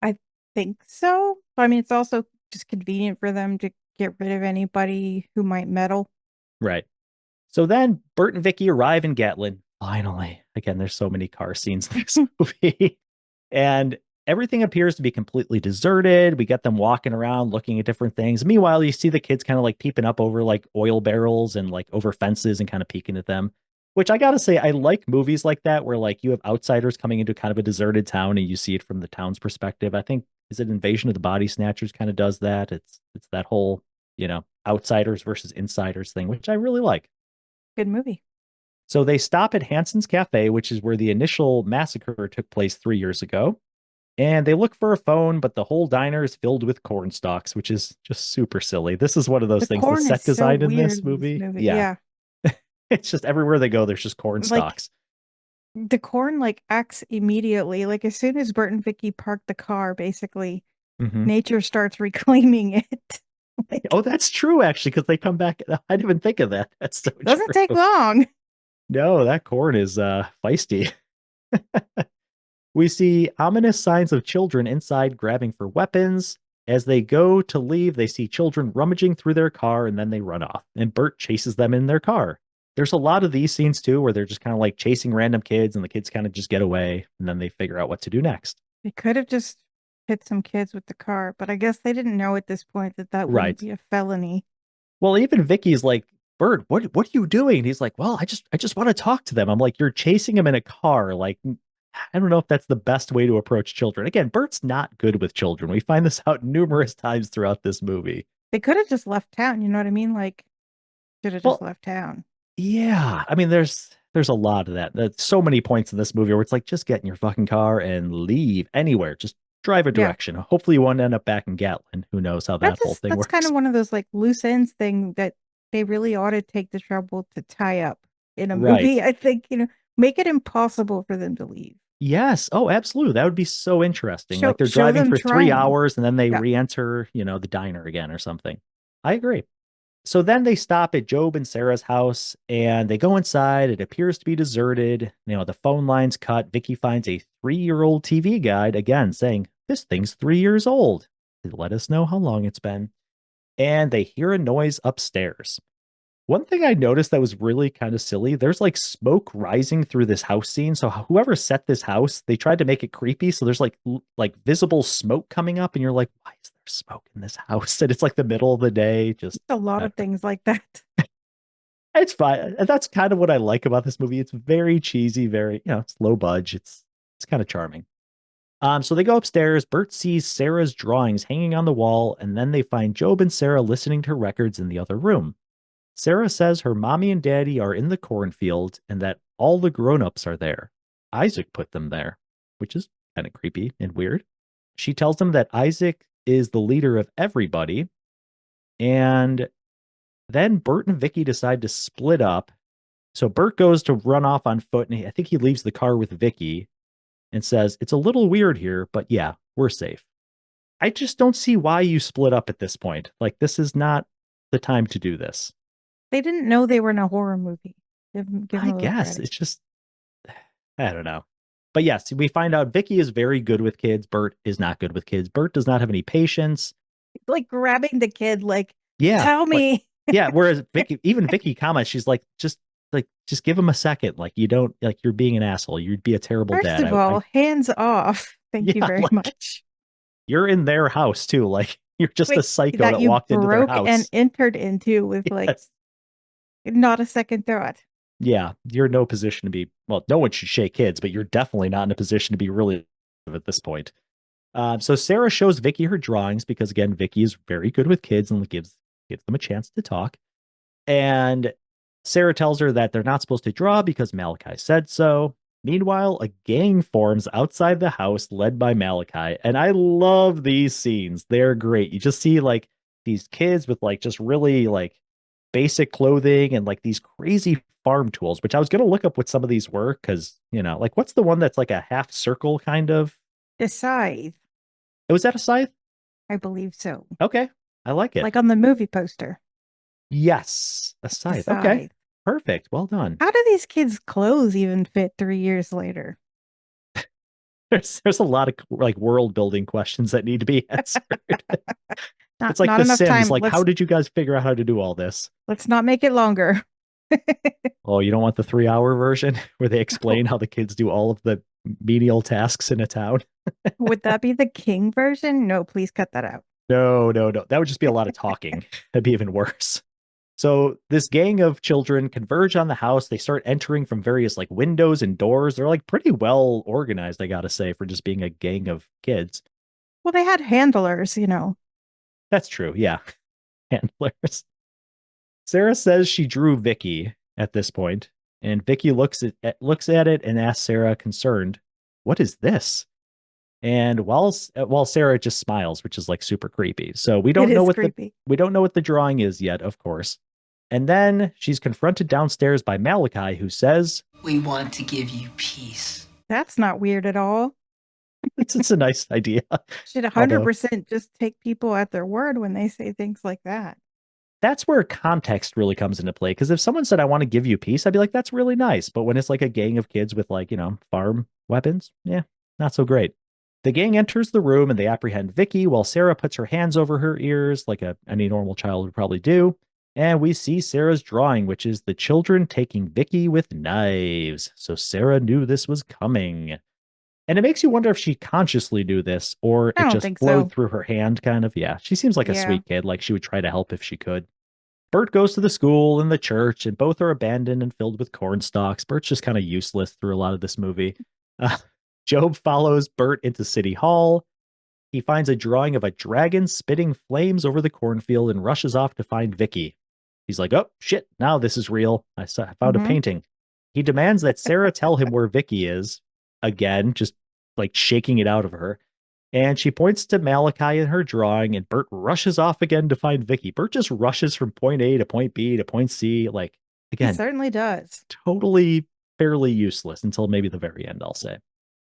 I think so. I mean, it's also just convenient for them to get rid of anybody who might meddle. Right. So then Bert and Vicky arrive in Gatlin. Finally. Again, there's so many car scenes in this movie. And everything appears to be completely deserted. We get them walking around looking at different things. Meanwhile, you see the kids kind of like peeping up over like oil barrels and like over fences and kind of peeking at them, which I gotta say, I like movies like that where like you have outsiders coming into kind of a deserted town and you see it from the town's perspective. I think is it Invasion of the Body Snatchers kind of does that. It's that whole, outsiders versus insiders thing, which I really like. Good movie. So they stop at Hanson's Cafe, which is where the initial massacre took place 3 years ago. And they look for a phone, but the whole diner is filled with corn stalks, which is just super silly. This is one of those The things. The corn set is so design in weird this in movie. Yeah. Yeah. It's just everywhere they go, there's just corn Like stalks. the corn like acts immediately. Like as soon as Bert and Vicky park the car, basically Mhm. nature starts reclaiming it. Like, Oh, that's true, actually, because they come back. I didn't even think of that. That's so doesn't true. take long. No, that corn is feisty. We see ominous signs of children inside grabbing for weapons. As they go to leave, they see children rummaging through their car and then they run off. And Bert chases them in their car. There's a lot of these scenes too, where they're just kind of like chasing random kids and the kids kind of just get away and then they figure out what to do next. They could have just hit some kids with the car, but I guess they didn't know at this point that wouldn't Right. be a felony. Well, even Vicky's like, Bert, what are you doing? And he's like, well, I just want to talk to them. I'm like, you're chasing them in a car. Like, I don't know if that's the best way to approach children. Again, Bert's not good with children. We find this out numerous times throughout this movie. They could have just left town, you know what I mean? Like, should have just Well, left town. yeah. I mean, there's a lot of that. There's so many points in this movie where it's like, just get in your fucking car and leave anywhere. Just drive a Yeah. direction. Hopefully you won't end up back in Gatlin. Who knows how that whole thing That's works. kind of one of those like loose ends thing that they really ought to take the trouble to tie up in a Right. movie. I think, make it impossible for them to leave. Yes. Oh, absolutely. That would be so interesting. Like they're Show driving them for 3 trying. hours and then they Yeah. re-enter, the diner again or something. I agree. So then they stop at Job and Sarah's house and they go inside. It appears to be deserted. The phone line's cut. Vicky finds a 3-year-old TV guide again saying, this thing's 3 years old. Let us know how long it's been. And they hear a noise upstairs. One thing I noticed that was really kind of silly, there's like smoke rising through this house scene. So whoever set this house, they tried to make it creepy. So there's like visible smoke coming up and you're like, why is there smoke in this house? And it's like the middle of the day. Just a lot of things like that. it's fine. And that's kind of what I like about this movie. It's very cheesy, very, it's low budget. It's kind of charming. So they go upstairs. Bert sees Sarah's drawings hanging on the wall, and then they find Job and Sarah listening to records in the other room. Sarah says her mommy and daddy are in the cornfield and that all the grown-ups are there. Isaac put them there, which is kind of creepy and weird. She tells them that Isaac is the leader of everybody, and Then Bert and Vicky decide to split up. So Bert goes to run off on foot, and I think he leaves the car with Vicky and says, "It's a little weird here, but yeah, we're safe." I just don't see why you split up at this point. Like, this is not the time to do this. They didn't know they were in a horror movie. Give them I a little guess credit. it's just, I don't know. But yes, we find out Vicky is very good with kids. Bert is not good with kids. Bert does not have any patience. Like grabbing the kid, like, Yeah. tell me. Yeah. Whereas even Vicky comments, she's like, just give him a second. Like, you don't, like, you're being an asshole. You'd be a terrible First dad. of all, hands off. Thank you Yeah, very like, much. you're in their house too. Like, you're just a Wait, psycho that that you walked into their broke and house. entered into with like Yes. not a second thought. Yeah, you're in no position to be, well, no one should shake kids, but you're definitely not in a position to be really at this point. So Sarah shows Vicky her drawings because, again, Vicky is very good with kids and gives them a chance to talk. And Sarah tells her that they're not supposed to draw because Malachi said so. Meanwhile, a gang forms outside the house led by Malachi. And I love these scenes. They're great. You just see like these kids with like just really like basic clothing and like these crazy farm tools, which I was going to look up what some of these were because, like what's the one that's like a half circle kind of? Decide. Was that a scythe? I believe so. Okay. I like it. Like on the movie poster. Yes. A scythe. Okay. Decide. Perfect. Well done. How do these kids' clothes even fit 3 years later? There's a lot of like world building questions that need to be answered. Not, It's like not The enough Sims. time. Like, how did you guys figure out how to do all this? Let's not make it longer. Oh, you don't want the 3-hour version where they explain how the kids do all of the menial tasks in a town? Would that be the king version? No, please cut that out. No, no, no. That would just be a lot of talking. That'd be even worse. So this gang of children converge on the house. They start entering from various like windows and doors. They're like pretty well organized, I gotta say, for just being a gang of kids. Well, they had handlers. That's true. Yeah. Handlers. Sarah says she drew Vicky at this point, and Vicky looks at it and asks Sarah, concerned, "What is this?" And while Sarah just smiles, which is like super creepy. So we It don't know is what creepy. we don't know what the drawing is yet, of course. And then she's confronted downstairs by Malachi, who says, We want to give you peace. That's not weird at all. it's a nice idea. Should Although 100% just take people at their word when they say things like that. that's where context really comes into play. Because if someone said, "I want to give you peace," I'd be like, "That's really nice." But when it's like a gang of kids with like, farm weapons, yeah, not so great. The gang enters the room and they apprehend Vicky while Sarah puts her hands over her ears like any normal child would probably do. And we see Sarah's drawing, which is the children taking Vicky with knives. So Sarah knew this was coming. And it makes you wonder if she consciously knew this or I it don't just think flowed so. through her hand, kind of. Yeah, she seems like a Yeah. sweet kid. Like she would try to help if she could. Bert goes to the school and the church, and both are abandoned and filled with corn stalks. Bert's just kind of useless through a lot of this movie. Uh, Job follows Bert into City Hall. He finds a drawing of a dragon spitting flames over the cornfield and rushes off to find Vicky. He's like, "Oh, shit, now this is real. I found a painting." He demands that Sarah tell him where Vicky is. Again, just like shaking it out of her. And she points to Malachi in her drawing, and Bert rushes off again to find Vicky. Bert just rushes from point A to point B to point C. Like, He again, certainly does. totally fairly useless until maybe the very end, I'll say.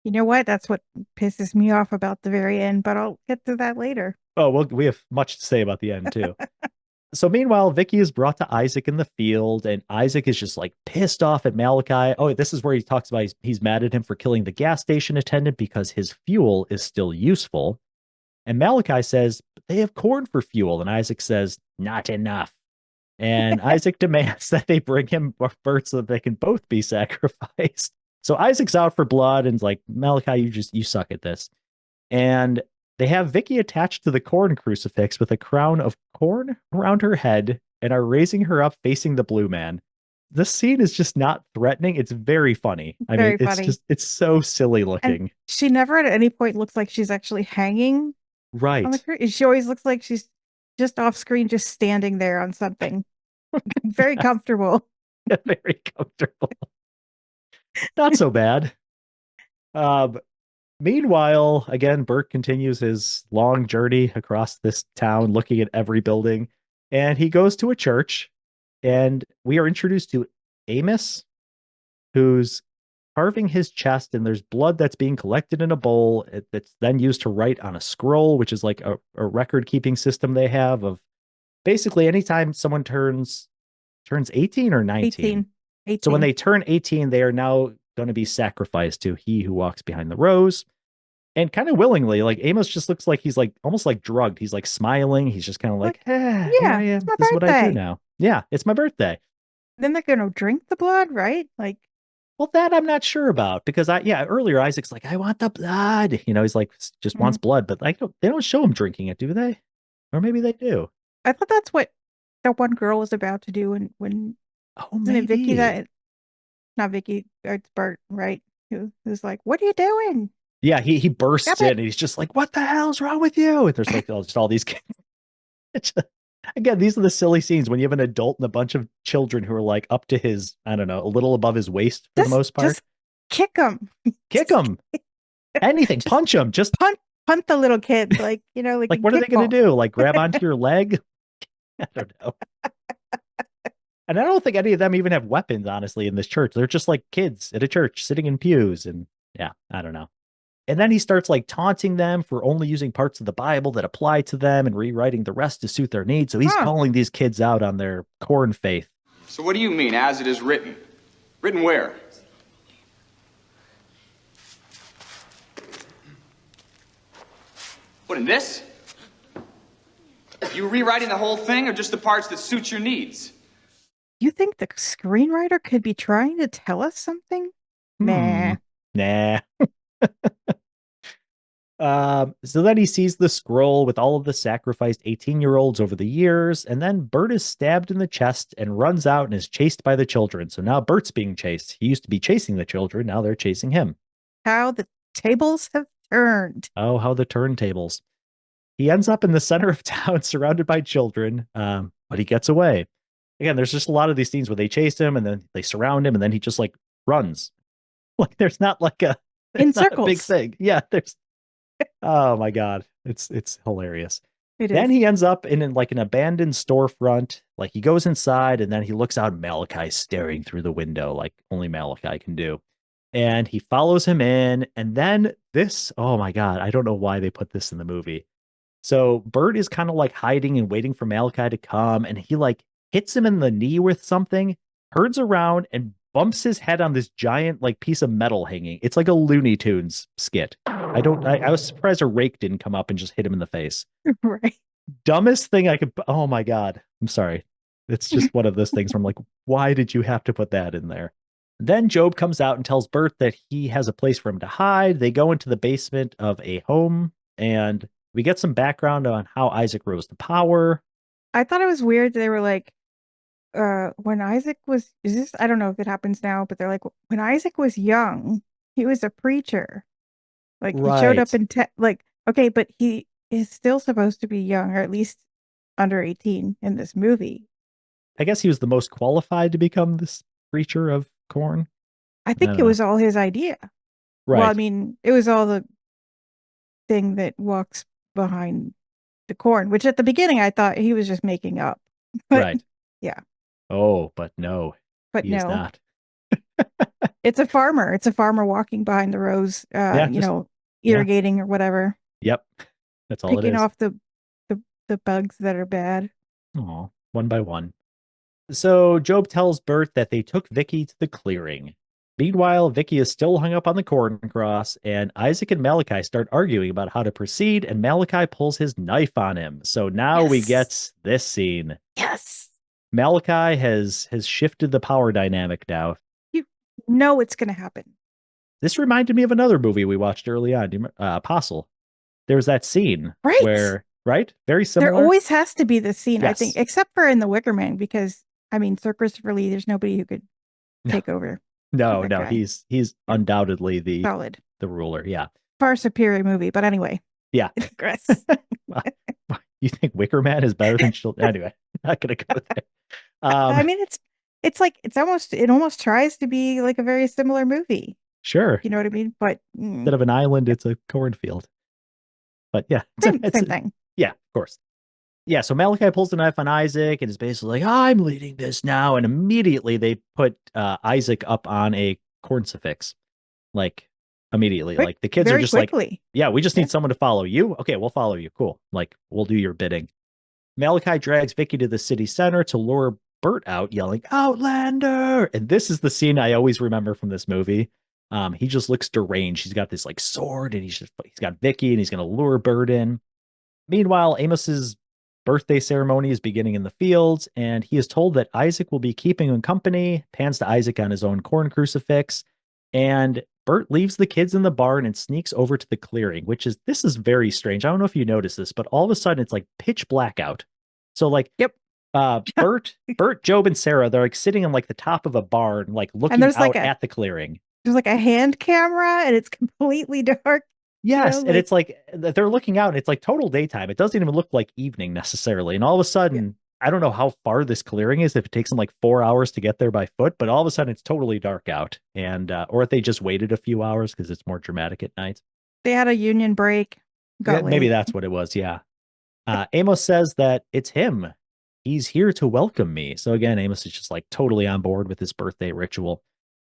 You know what? That's what pisses me off about the very end, but I'll get to that later. Oh, well, we have much to say about the end, too. So meanwhile, Vicky is brought to Isaac in the field, and Isaac is just like pissed off at Malachi. Oh, this is where he talks about he's mad at him for killing the gas station attendant because his fuel is still useful. And Malachi says, "They have corn for fuel." And Isaac says, "Not enough." And Isaac demands that they bring him Bert so that they can both be sacrificed. So Isaac's out for blood and's like, "Malachi, you suck at this." And they have Vicky attached to the corn crucifix with a crown of corn around her head and are raising her up facing the blue man. This scene is just not threatening. It's very funny. I mean, Very funny. it's so silly looking. And she never at any point looks like she's actually hanging on the Right. She always looks like she's just off screen, just standing there on something. Very comfortable. Very comfortable. Not so bad. Um, Meanwhile, again, Bert continues his long journey across this town, looking at every building, and he goes to a church. And we are introduced to Amos, who's carving his chest, and there's blood that's being collected in a bowl that's then used to write on a scroll, which is like a record keeping system they have of basically anytime someone turns 18 or 19. 18. So when they turn 18, they are now going to be sacrificed to he who walks behind the rows. And kind of willingly, like Amos just looks like he's like almost like drugged. He's like smiling. He's just kind of like, here yeah, I it's am. my This is what I do birthday. now. Yeah, it's my birthday. Then they're gonna drink the blood, right? Like, Well, that I'm not sure about because earlier Isaac's like, I want the blood. He's like, just wants mhm. blood, but like, they don't show him drinking it, do they? Or maybe they do. I thought that's what that one girl was about to do. And when Oh, isn't it Vicky maybe. that not Vicky, it's Bert, right? Who's like, what are you doing? Yeah, he bursts Stop in it. and he's just like, what the hell's wrong with you? And there's like just all these kids. Again, these are the silly scenes when you have an adult and a bunch of children who are like up to his, I don't know, a little above his waist for the most part. Just kick him. Kick him. Anything. Just Punch him. Just punt the little kid, like, like like, in what are they going to kickball. do? Like grab onto your leg? I don't know. And I don't think any of them even have weapons, honestly, in this church. They're just like kids at a church sitting in pews. And yeah, I don't know. And then he starts like taunting them for only using parts of the Bible that apply to them and rewriting the rest to suit their needs. So he's Huh. calling these kids out on their corn faith. So what do you mean, as it is written? Written where? What, in this? You rewriting the whole thing or just the parts that suit your needs? You think the screenwriter could be trying to tell us something? Nah. Nah. So then he sees the scroll with all of the sacrificed 18-year-olds over the years, and then Bert is stabbed in the chest and runs out and is chased by the children. So now Bert's being chased. He used to be chasing the children, now they're chasing him. How the tables have turned. Oh, how the turntables. He ends up in the center of town surrounded by children, but he gets away. Again, there's just a lot of these scenes where they chase him and then they surround him and then he just like runs. Like there's not like In not a big circles. thing. Yeah, there's oh my god, it's hilarious. It Then is. he ends up in like an abandoned storefront. Like he goes inside and then he looks out, and Malachi's staring through the window like only Malachi can do. And he follows him in. And then this, oh my god, I don't know why they put this in the movie. So Bert is kind of like hiding and waiting for Malachi to come, and he like hits him in the knee with something, turns around and bumps his head on this giant like piece of metal hanging. It's like a Looney Tunes skit. I was surprised a rake didn't come up and just hit him in the face. Right. Dumbest thing I could, oh my God. I'm sorry. It's just one of those things where I'm like, why did you have to put that in there? Then Job comes out and tells Bert that he has a place for him to hide. They go into the basement of a home, and we get some background on how Isaac rose to power. I thought it was weird. They were like, when Isaac was, is this, I don't know if it happens now, but they're like, when Isaac was young, he was a preacher. Like he showed up Right. in, like, okay, but he is still supposed to be young, or at least under 18 in this movie. I guess he was the most qualified to become this preacher of corn. I I think don't it know. was all his idea. Well, I Right. mean, it was all the thing that walks behind the corn, which at the beginning I thought he was just making up. But Right. yeah, Oh, but no, but he is no, not. it's a farmer. It's a farmer walking behind the rows, Yeah, just, yeah. irrigating or whatever, Yep. That's all it picking is. off the bugs that are bad. Oh, one by one. So Job tells Bert that they took Vicky to the clearing. Meanwhile, Vicky is still hung up on the corn cross, and Isaac and Malachi start arguing about how to proceed, and Malachi pulls his knife on him. So now we Yes. get this scene. Yes. Malachi has shifted the power dynamic now. You know it's going to happen. This reminded me of another movie we watched early on, Apostle. There's that scene Right. where, right? Very similar. There always has to be this scene, I Yes. think, except for in The Wicker Man, because I mean, Sir Christopher Lee, there's nobody who could take over. No, that no, guy. he's undoubtedly the Solid. ruler. Yeah. Far superior movie, but anyway. Yeah. I digress. You think Wicker Man is better than children? Anyway, not gonna go there. I mean, it's like it almost tries to be like a very similar movie. Sure. You know what I mean? But Instead of an island, it's a cornfield. But yeah, same thing. Yeah, of course. Yeah, so Malachi pulls the knife on Isaac and is basically like, I'm leading this now. And immediately they put Isaac up on a crucifix. Like, immediately. Quick, Like, the kids are very just like, quickly. yeah, we just Yeah. need someone to follow you. Okay, we'll follow you. Cool. Like, we'll do your bidding. Malachi drags Vicky to the city center to lure Bert out, yelling, Outlander! And this is the scene I always remember from this movie. He just looks deranged. He's got this like sword and he's got Vicky and he's gonna lure Bert in. Meanwhile, Amos's birthday ceremony is beginning in the fields, and he is told that Isaac will be keeping him company, pans to Isaac on his own corn crucifix, and Bert leaves the kids in the barn and sneaks over to the clearing, this is very strange. I don't know if you noticed this, but all of a sudden it's like pitch blackout. So like Yep. Bert, Job, and Sarah, they're like sitting on like the top of a barn, like looking there's out like at the clearing. There's like a hand camera and it's completely dark. Yes, You know, and it's like they're looking out and it's like total daytime. It doesn't even look like evening necessarily. And all of a sudden, I don't know how far this clearing is, if it takes them like 4 hours to get there by foot, but all of a sudden it's totally dark out. And or if they just waited a few hours because it's more dramatic at night. They had a union break. Got Maybe late. that's what it was. Yeah. Amos says that it's him. He's here to welcome me. So again, Amos is just like totally on board with his birthday ritual.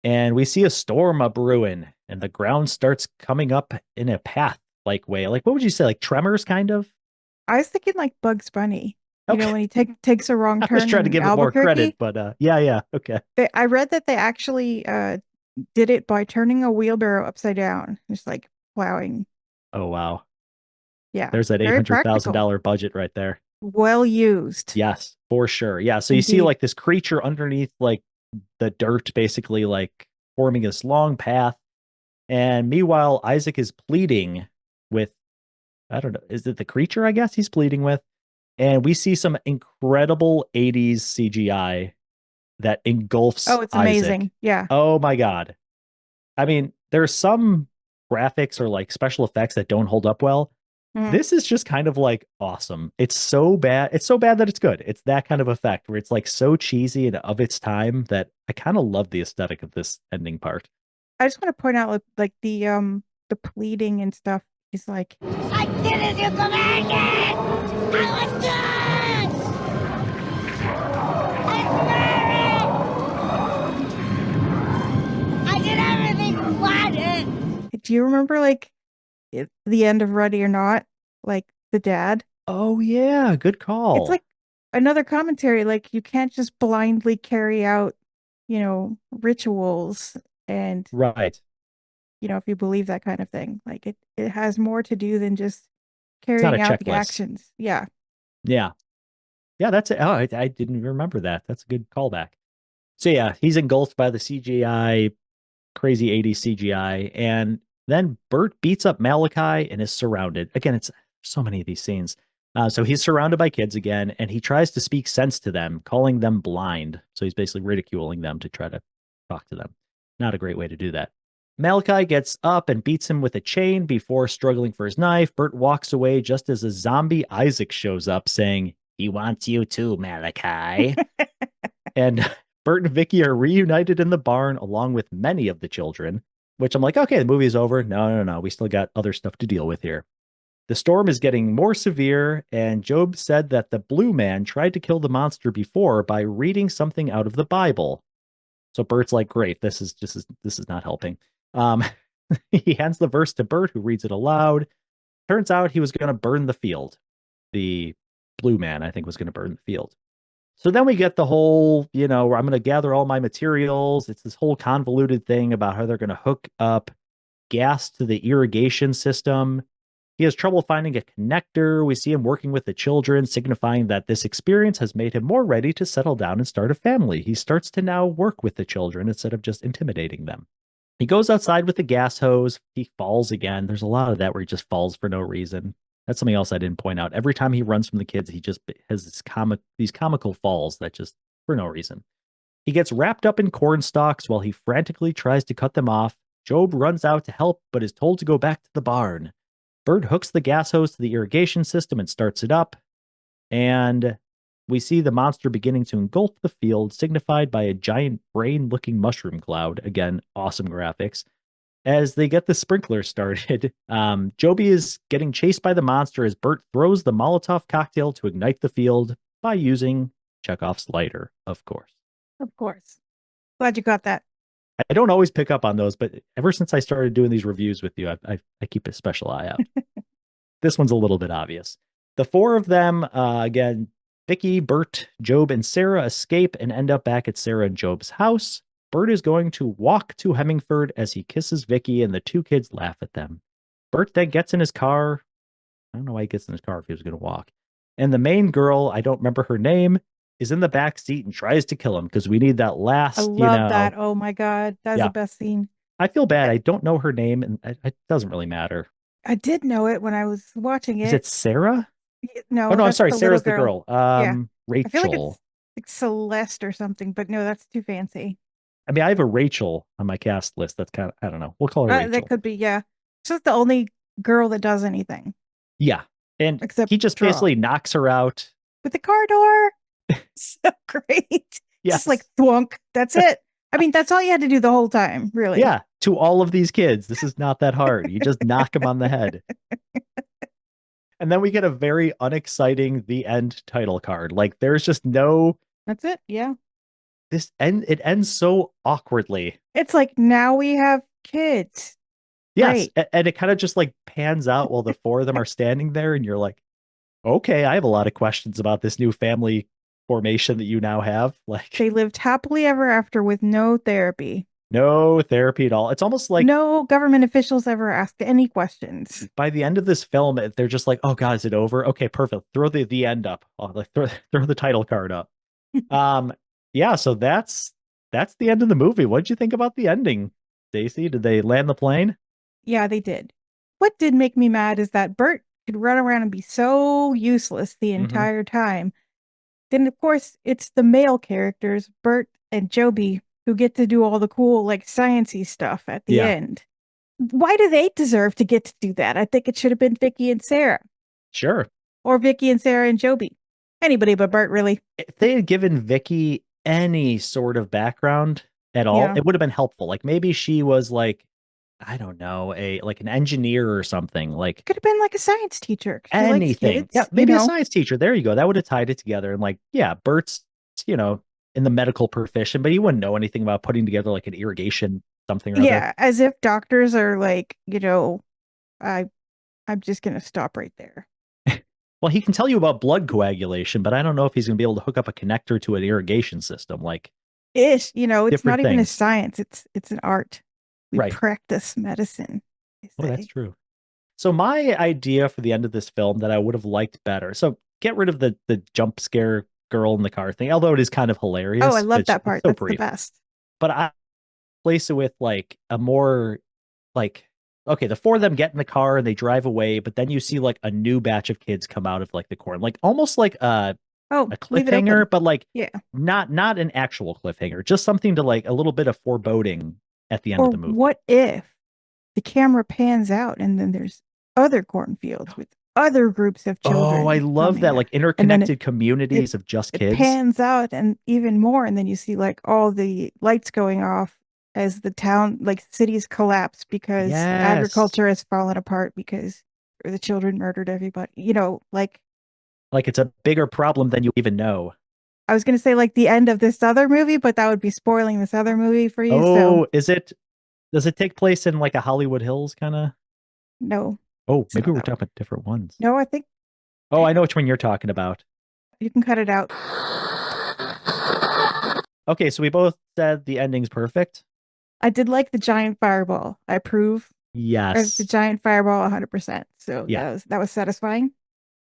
And we see a storm a brewing, and the ground starts coming up in a path like way. Like, what would you say? Like tremors, kind of? I was thinking like Bugs Bunny. You Okay. know, when he takes a wrong I turn was trying to in give it more Albuquerque. credit, but yeah. Okay. I read that they actually did it by turning a wheelbarrow upside down, just like plowing. Oh, wow. Yeah. There's that Very $800,000 budget right there. Well used. Yes, for sure. Yeah. So you see Indeed. like this creature underneath like the dirt, basically like forming this long path. And meanwhile, Isaac is pleading with, I don't know, is it the creature? I guess he's pleading with. And we see some incredible 80s CGI that engulfs Oh, it's Isaac. amazing. Yeah. Oh my God. I mean, there's some graphics or like special effects that don't hold up well. Mhm. This is just kind of like awesome. It's so bad. It's so bad that it's good. It's that kind of effect where it's like so cheesy and of its time that I kind of love the aesthetic of this ending part. I just want to point out like the pleading and stuff is like, I did as you commanded! I was good! I did everything you wanted! do you remember like the end of Ready or Not? Like the dad? Oh yeah, good call. It's like another commentary. Like you can't just blindly carry out, rituals and, right. if you believe that kind of thing. Like it has more to do than just It's not a carrying out the checklist. actions. Yeah. Yeah. Yeah, that's it. Oh, I didn't even remember that. That's a good callback. So yeah, he's engulfed by the CGI, crazy 80s CGI, and then Bert beats up Malachi and is surrounded. Again, it's so many of these scenes. So he's surrounded by kids again, and he tries to speak sense to them, calling them blind. So he's basically ridiculing them to try to talk to them. Not a great way to do that. Malachi gets up and beats him with a chain before struggling for his knife. Bert walks away just as a zombie Isaac shows up, saying, "He wants you too, Malachi." And Bert and Vicky are reunited in the barn along with many of the children, which I'm like, okay, the movie's over. No. We still got other stuff to deal with here. The storm is getting more severe, and Job said that the blue man tried to kill the monster before by reading something out of the Bible. So Bert's like, great, this is not helping. He hands the verse to Bert, who reads it aloud. Turns out he was going to burn the field. The blue man, I think, was going to burn the field. So then we get the whole, I'm going to gather all my materials. It's this whole convoluted thing about how they're going to hook up gas to the irrigation system. He has trouble finding a connector. We see him working with the children, signifying that this experience has made him more ready to settle down and start a family. He starts to now work with the children instead of just intimidating them. He goes outside with the gas hose. He falls again. There's a lot of that where he just falls for no reason. That's something else I didn't point out. Every time he runs from the kids, he just has these comical falls that just for no reason. He gets wrapped up in corn stalks while he frantically tries to cut them off. Job runs out to help, but is told to go back to the barn. Bert hooks the gas hose to the irrigation system and starts it up. And we see the monster beginning to engulf the field, signified by a giant brain-looking mushroom cloud. Again, awesome graphics. As they get the sprinkler started, Joby is getting chased by the monster as Bert throws the Molotov cocktail to ignite the field by using Chekhov's lighter, of course. Of course. Glad you got that. I don't always pick up on those, but ever since I started doing these reviews with you, I keep a special eye out. This one's a little bit obvious. The four of them, again, Vicky, Bert, Job, and Sarah escape and end up back at Sarah and Job's house. Bert is going to walk to Hemmingford as he kisses Vicky, and the two kids laugh at them. Bert then gets in his car. I don't know why he gets in his car if he was going to walk. And the main girl, I don't remember her name, is in the back seat and tries to kill him because we need that last, I love that. Oh my God. That's the best scene. I feel bad. I don't know her name, and it doesn't really matter. I did know it when I was watching it. Is it Sarah? No. Oh, no, I'm sorry. the Sarah's the little girl. Yeah. Rachel. I feel like it's like Celeste or something, but no, that's too fancy. I mean, I have a Rachel on my cast list. That's kind of, I don't know. We'll call her Rachel. That could be, yeah. She's the only girl that does anything. Yeah. And except he just basically knocks her out with the car door. So great. Yes. Just like thwunk. That's it. I mean, that's all you had to do the whole time, really. Yeah. To all of these kids, this is not that hard. You just knock them on the head. And then we get a very unexciting the end title card. Like there's just no. That's it. Yeah. It ends so awkwardly. It's like now we have kids. Yes. Right. And it kind of just like pans out while the four of them are standing there, and you're like, okay, I have a lot of questions about this new family formation that you now have. Like they lived happily ever after with no therapy. No therapy at all. It's almost like no government officials ever asked any questions. By the end of this film, they're just like, oh God, is it over? Okay, perfect. Throw the end up. Like throw the title card up. Yeah, so that's the end of the movie. What did you think about the ending, Stacey? Did they land the plane? Yeah, they did. What did make me mad is that Bert could run around and be so useless the entire time. Then, of course, it's the male characters, Bert and Joby, who get to do all the cool, like, science-y stuff at the end. Why do they deserve to get to do that? I think it should have been Vicky and Sarah. Sure. Or Vicky and Sarah and Joby. Anybody but Bert, really. If they had given Vicky any sort of background at all, it would have been helpful. Like maybe she was like, I don't know, like an engineer or something. Like could have been like a science teacher. Anything. Yeah, maybe a science teacher. There you go. That would have tied it together. And like, yeah, Bert's, in the medical profession, but he wouldn't know anything about putting together like an irrigation something or other. Yeah, as if doctors are like, I'm just gonna stop right there. Well, he can tell you about blood coagulation, but I don't know if he's gonna be able to hook up a connector to an irrigation system. Like it's not even a science, it's an art. We right. practice medicine. Oh, that's true. So my idea for the end of this film that I would have liked better. So get rid of the jump scare girl in the car thing, although it is kind of hilarious. Oh, I love that part. That's the best. But I place it with like a more like, okay, the four of them get in the car and they drive away, but then you see like a new batch of kids come out of like the corn, like almost like a cliffhanger, but like not an actual cliffhanger, just something to like a little bit of foreboding at the end of the movie. What if the camera pans out and then there's other cornfields with other groups of children? Oh, I love that, like interconnected communities of just kids. It pans out and even more, and then you see like all the lights going off as the town, like cities collapse because agriculture has fallen apart because the children murdered everybody. Like it's a bigger problem than you even know. I was going to say like the end of this other movie, but that would be spoiling this other movie for you. Oh, does it take place in like a Hollywood Hills kind of? No. Oh, maybe we're talking about different ones. No, I think. Oh, I know which one you're talking about. You can cut it out. Okay, so we both said the ending's perfect. I did like the giant fireball. I approve. Yes. The giant fireball 100%. So that was satisfying.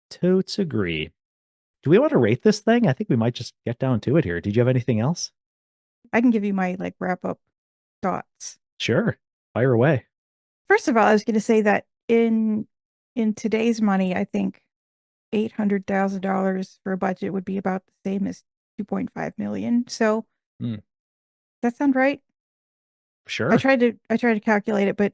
Totes agree. Do we want to rate this thing? I think we might just get down to it here. Did you have anything else? I can give you my like wrap up thoughts. Sure. Fire away. First of all, I was going to say that in today's money, I think $800,000 for a budget would be about the same as 2.5 million. So that sound right? Sure. I tried to calculate it, but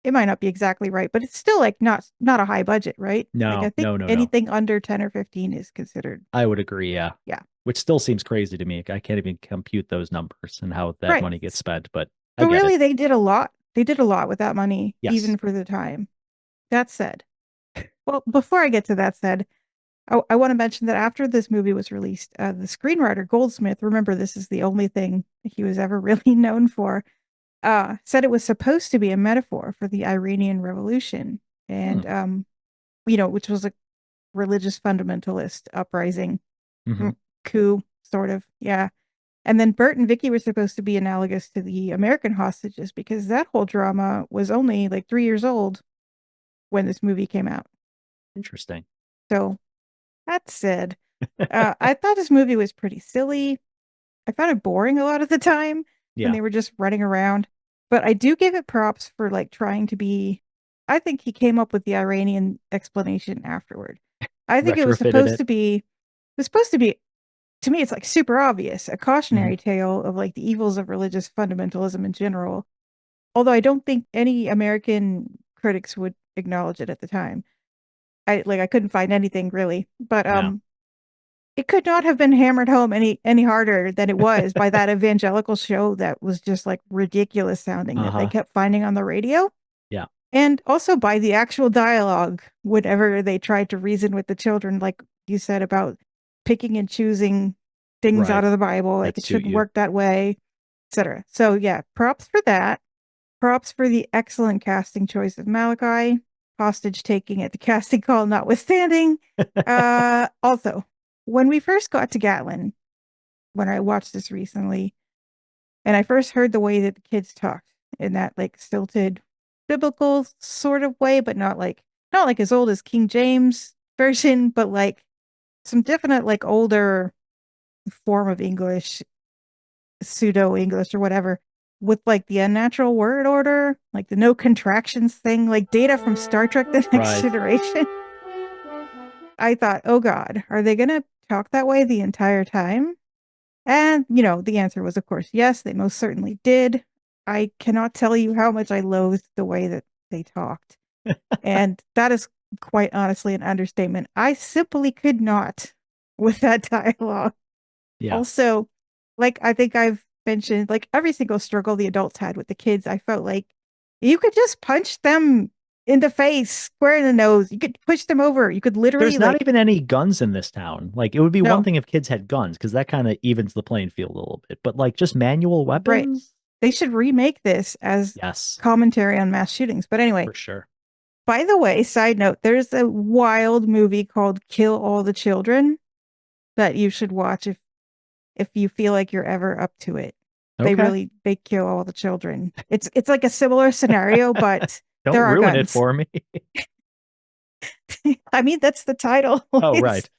it might not be exactly right, but it's still like not a high budget, right? No, like I think anything under 10 or 15 is considered. I would agree. Yeah. Yeah. Which still seems crazy to me. I can't even compute those numbers and how that money gets spent, but really they did a lot They did a lot with that money, Yes. even for the time. That said, well, before I get to that said, I want to mention that after this movie was released, the screenwriter Goldsmith, remember this is the only thing he was ever really known for, said it was supposed to be a metaphor for the Iranian Revolution, and which was a religious fundamentalist uprising, coup, sort of, yeah. And then Bert and Vicky were supposed to be analogous to the American hostages because that whole drama was only like 3 years old when this movie came out. Interesting. So that said, I thought this movie was pretty silly. I found it boring a lot of the time when they were just running around. But I do give it props for like trying to be. I think he came up with the Iranian explanation afterward. I think it was supposed to be. It was supposed to be. To me, it's like super obvious, a cautionary tale of like the evils of religious fundamentalism in general. Although I don't think any American critics would acknowledge it at the time. I couldn't find anything really, but it could not have been hammered home any harder than it was by that evangelical show that was just like ridiculous sounding that they kept finding on the radio. Yeah. And also by the actual dialogue whenever they tried to reason with the children, like you said about picking and choosing things out of the Bible, like it shouldn't work that way, etc. So yeah, props for that. Props for the excellent casting choice of Malachi. Hostage taking at the casting call notwithstanding. Also, when we first got to Gatlin, when I watched this recently, and I first heard the way that the kids talked in that like stilted biblical sort of way, but not like as old as King James version, but like some definite like older form of English, pseudo English or whatever, with like the unnatural word order, like the no contractions thing, like Data from Star Trek The Next Generation. I thought, oh God, are they going to talk that way the entire time? And, the answer was, of course, yes, they most certainly did. I cannot tell you how much I loathed the way that they talked. And that is quite honestly an understatement. I simply could not with that dialogue. Yeah. Also, like I think I've mentioned, like every single struggle the adults had with the kids, I felt like you could just punch them in the face, square in the nose. You could push them over. You could literally. There's not even any guns in this town. Like it would be one thing if kids had guns because that kind of evens the playing field a little bit. But like just manual weapons. Right. They should remake this as commentary on mass shootings. But anyway, for sure. By the way, side note, there's a wild movie called Kill All the Children that you should watch if you feel like you're ever up to it. Okay. They kill all the children. It's like a similar scenario, but don't there are ruin guns. it for me. I mean, that's the title. Oh, right.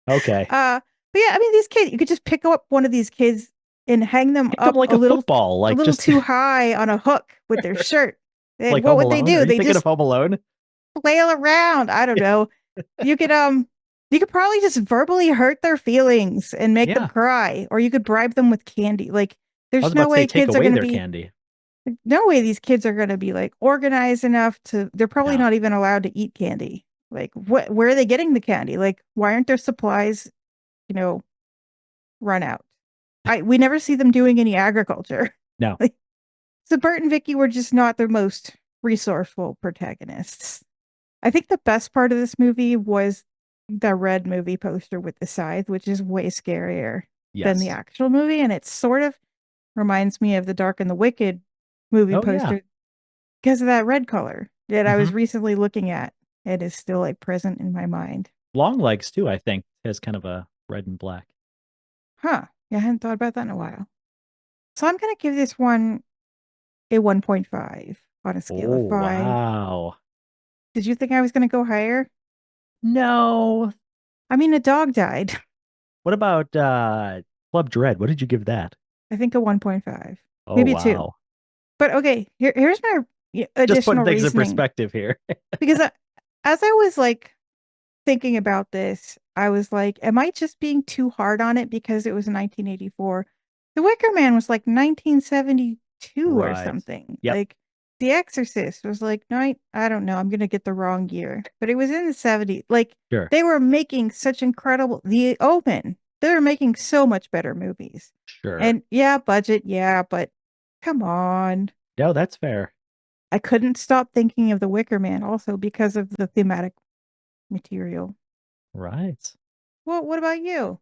Okay. But yeah, I mean, these kids, you could just pick up one of these kids and hang them up like a little football, like a little too high on a hook with their shirt. Like what would they do? Are you thinking of Home Alone? Flail around. I don't know. You could probably just verbally hurt their feelings and make them cry, or you could bribe them with candy. Like there's no way kids are going to be candy. No way these kids are going to be like organized enough to. They're probably not even allowed to eat candy. Like where are they getting the candy? Like why aren't their supplies, run out? We never see them doing any agriculture. No. So Bert and Vicky were just not the most resourceful protagonists. I think the best part of this movie was the red movie poster with the scythe, which is way scarier than the actual movie. And it sort of reminds me of the Dark and the Wicked movie poster because of that red color that I was recently looking at. It is still like present in my mind. Longlegs too, I think, has kind of a red and black. Huh. Yeah, I hadn't thought about that in a while. So I'm going to give this one a 1.5 on a scale of 5. Wow. Did you think I was going to go higher? No. I mean, a dog died. What about Club Dread? What did you give that? I think a 1.5. Oh, maybe a 2. But okay, here's my additional just putting things reasoning. in perspective here. Because as I was like thinking about this, I was like, am I just being too hard on it because it was 1984? The Wicker Man was like 1972 or something. Yep. Like The Exorcist was like, no, I don't know. I'm going to get the wrong year. But it was in the 70s. Like they were making such incredible, The Omen, they were making so much better movies. Sure. And budget, but come on. No, that's fair. I couldn't stop thinking of The Wicker Man also because of the thematic material. Right. Well, what about you?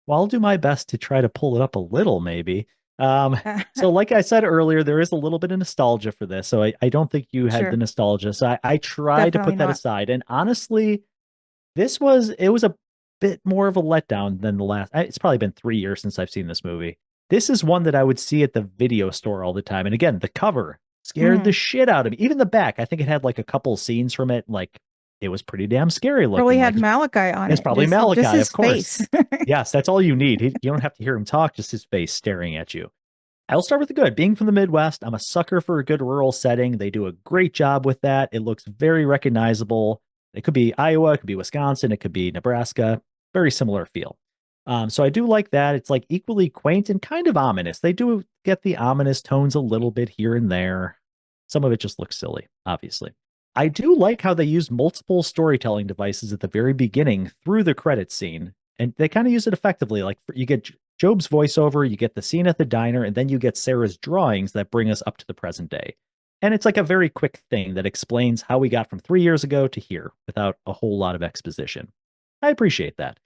Well, I'll do my best to try to pull it up a little, maybe. So like I said earlier, there is a little bit of nostalgia for this. So I don't think you had the Sure, nostalgia. So I tried to definitely put that not. aside. And honestly, it was a bit more of a letdown than the last. It's probably been 3 years since I've seen this movie. This is one that I would see at the video store all the time. And again, the cover scared the Mm. shit out of me. Even the back, I think it had like a couple scenes from it. Like it was pretty damn scary Probably looking. had Like Malachi on it's it. probably Just Malachi, his of course. face. Yes, that's all you need. You don't have to hear him talk, just his face staring at you. I'll start with the good. Being from the Midwest, I'm a sucker for a good rural setting. They do a great job with that. It looks very recognizable. It could be Iowa, it could be Wisconsin, it could be Nebraska. Very similar feel. So I do like that. It's like equally quaint and kind of ominous. They do get the ominous tones a little bit here and there. Some of it just looks silly, obviously. I do like how they use multiple storytelling devices at the very beginning through the credits scene, and they kind of use it effectively. Like you get Job's voiceover, you get the scene at the diner, and then you get Sarah's drawings that bring us up to the present day. And it's like a very quick thing that explains how we got from 3 years ago to here without a whole lot of exposition. I appreciate that.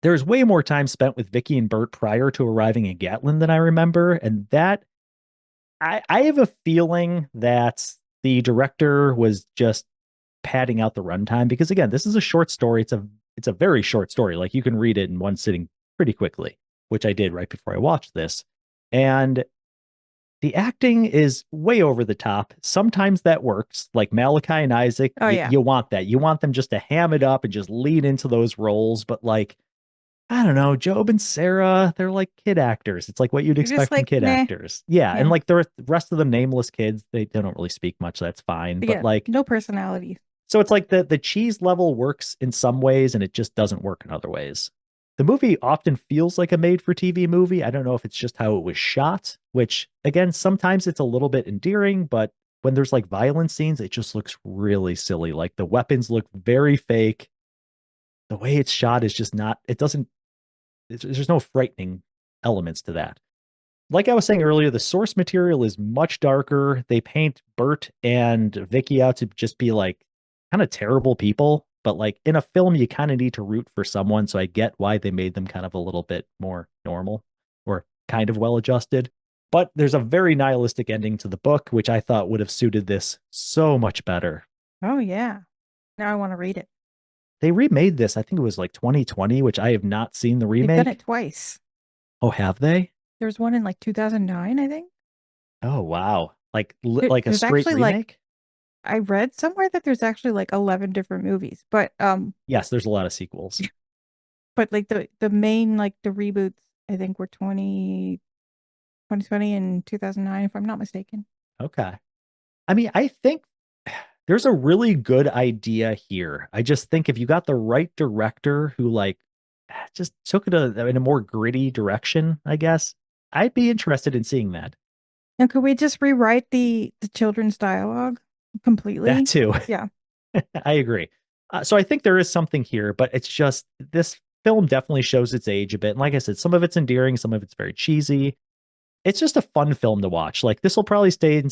There's way more time spent with Vicky and Bert prior to arriving in Gatlin than I remember, and that I have a feeling that the director was just padding out the runtime because again, this is a short story. It's a very short story. Like you can read it in one sitting pretty quickly, which I did right before I watched this. And the acting is way over the top. Sometimes that works. Like Malachi and Isaac, Oh yeah. you want that. You want them just to ham it up and just lean into those roles. But like, I don't know, Job and Sarah, they're like kid actors. It's like what you'd You're just expect from like, kid meh. actors. Yeah. And Yeah. like the rest of them nameless kids, they don't really speak much. That's fine. But Yeah. like, No personality. so it's like the cheese level works in some ways and it just doesn't work in other ways. The movie often feels like a made for TV movie. I don't know if it's just how it was shot, which again, sometimes it's a little bit endearing, but when there's like violent scenes, it just looks really silly. Like the weapons look very fake. The way it's shot is just not, it doesn't, there's no frightening elements to that. Like I was saying earlier, the source material is much darker. They paint Bert and Vicky out to just be like kind of terrible people, but like in a film, you kind of need to root for someone. So I get why they made them kind of a little bit more normal or kind of well adjusted. But there's a very nihilistic ending to the book, which I thought would have suited this so much better. Oh yeah. Now I want to read it. They remade this, I think it was like 2020, which I have not seen the They've done it remake. twice. Oh, have they? There's one in like 2009, I think. Oh, wow. Like There, like a there's straight actually like remake? I read somewhere that there's actually like 11 different movies, Yes, there's a lot of sequels. but like the main like the reboots I think were 2020 and 2009 if I'm not mistaken. Okay. I mean, I think there's a really good idea here. I just think if you got the right director who like just took it in a more gritty direction, I guess, I'd be interested in seeing that. Now could we just rewrite the children's dialogue That completely? too. Yeah. I agree. So I think there is something here, but it's just this film definitely shows its age a bit. And like I said, some of it's endearing, some of it's very cheesy. It's just a fun film to watch. Like this will probably stay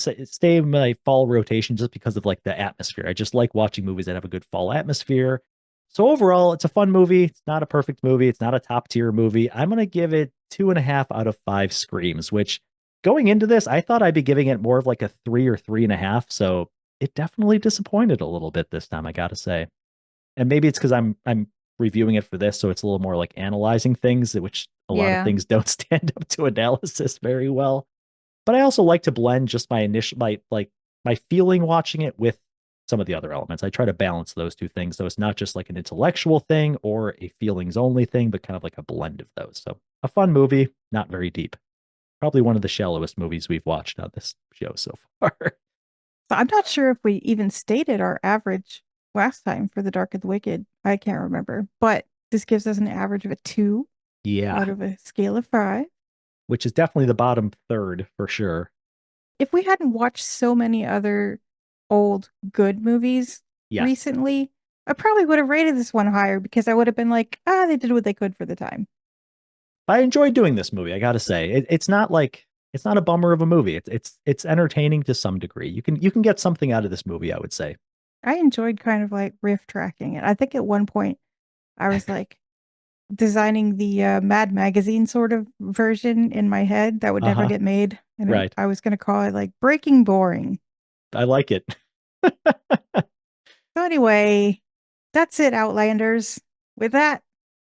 in my fall rotation just because of like the atmosphere. I just like watching movies that have a good fall atmosphere. So overall, it's a fun movie. It's not a perfect movie. It's not a top tier movie. I'm gonna give it 2.5 out of 5 screams, which going into this, I thought I'd be giving it more of like a 3 or 3.5. So it definitely disappointed a little bit this time, I gotta say. And maybe it's because I'm reviewing it for this, so it's a little more like analyzing things, which a lot of Yeah. things don't stand up to analysis very well. But I also like to blend just my initial my feeling watching it with some of the other elements. I try to balance those two things, so it's not just like an intellectual thing or a feelings only thing, but kind of like a blend of those. So a fun movie, not very deep. Probably one of the shallowest movies we've watched on this show so far. So I'm not sure if we even stated our average last time for The Dark of the Wicked. I can't remember, but this gives us an average of a 2 Yeah, out of a scale of 5. which is definitely the bottom third for sure. If we hadn't watched so many other old good movies Yes. recently, I probably would have rated this one higher because I would have been like, they did what they could for the time. I enjoyed doing this movie, I gotta say. It's not like It's not a bummer of a movie. It's entertaining to some degree. You can get something out of this movie, I would say. I enjoyed kind of like riff tracking it. I think at one point I was like designing the Mad Magazine sort of version in my head that would never get made. And Right. I was going to call it like Breaking Boring. I like it. So anyway, that's it, Outlanders. With that,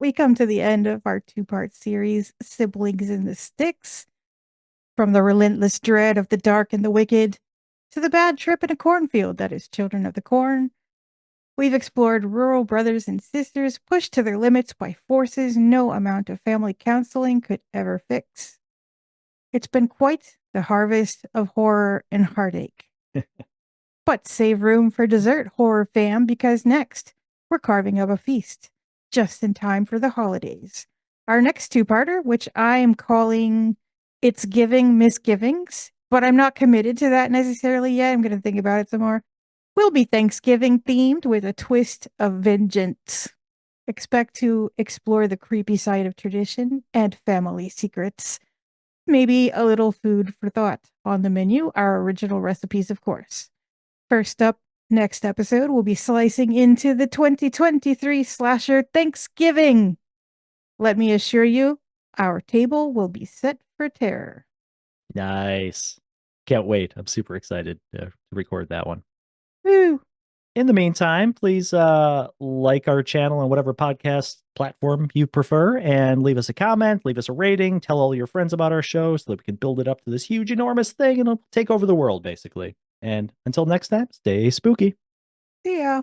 we come to the end of our two-part series, Siblings in the Sticks. From the relentless dread of the dark and the wicked to the bad trip in a cornfield that is Children of the Corn, we've explored rural brothers and sisters pushed to their limits by forces no amount of family counseling could ever fix. It's been quite the harvest of horror and heartache. But save room for dessert, horror fam, because next we're carving up a feast just in time for the holidays. Our next two-parter, which I am calling It's Giving Misgivings, but I'm not committed to that necessarily yet. I'm going to think about it some more. Will be Thanksgiving themed with a twist of vengeance. Expect to explore the creepy side of tradition and family secrets. Maybe a little food for thought on the menu, our original recipes, of course. First up, next episode, we'll be slicing into the 2023 slasher Thanksgiving. Let me assure you, our table will be set for terror. Nice. Can't wait. I'm super excited to record that one. Woo! In the meantime, please like our channel on whatever podcast platform you prefer and leave us a comment, leave us a rating, tell all your friends about our show so that we can build it up to this huge, enormous thing and it'll take over the world, basically. And until next time, stay spooky. See ya.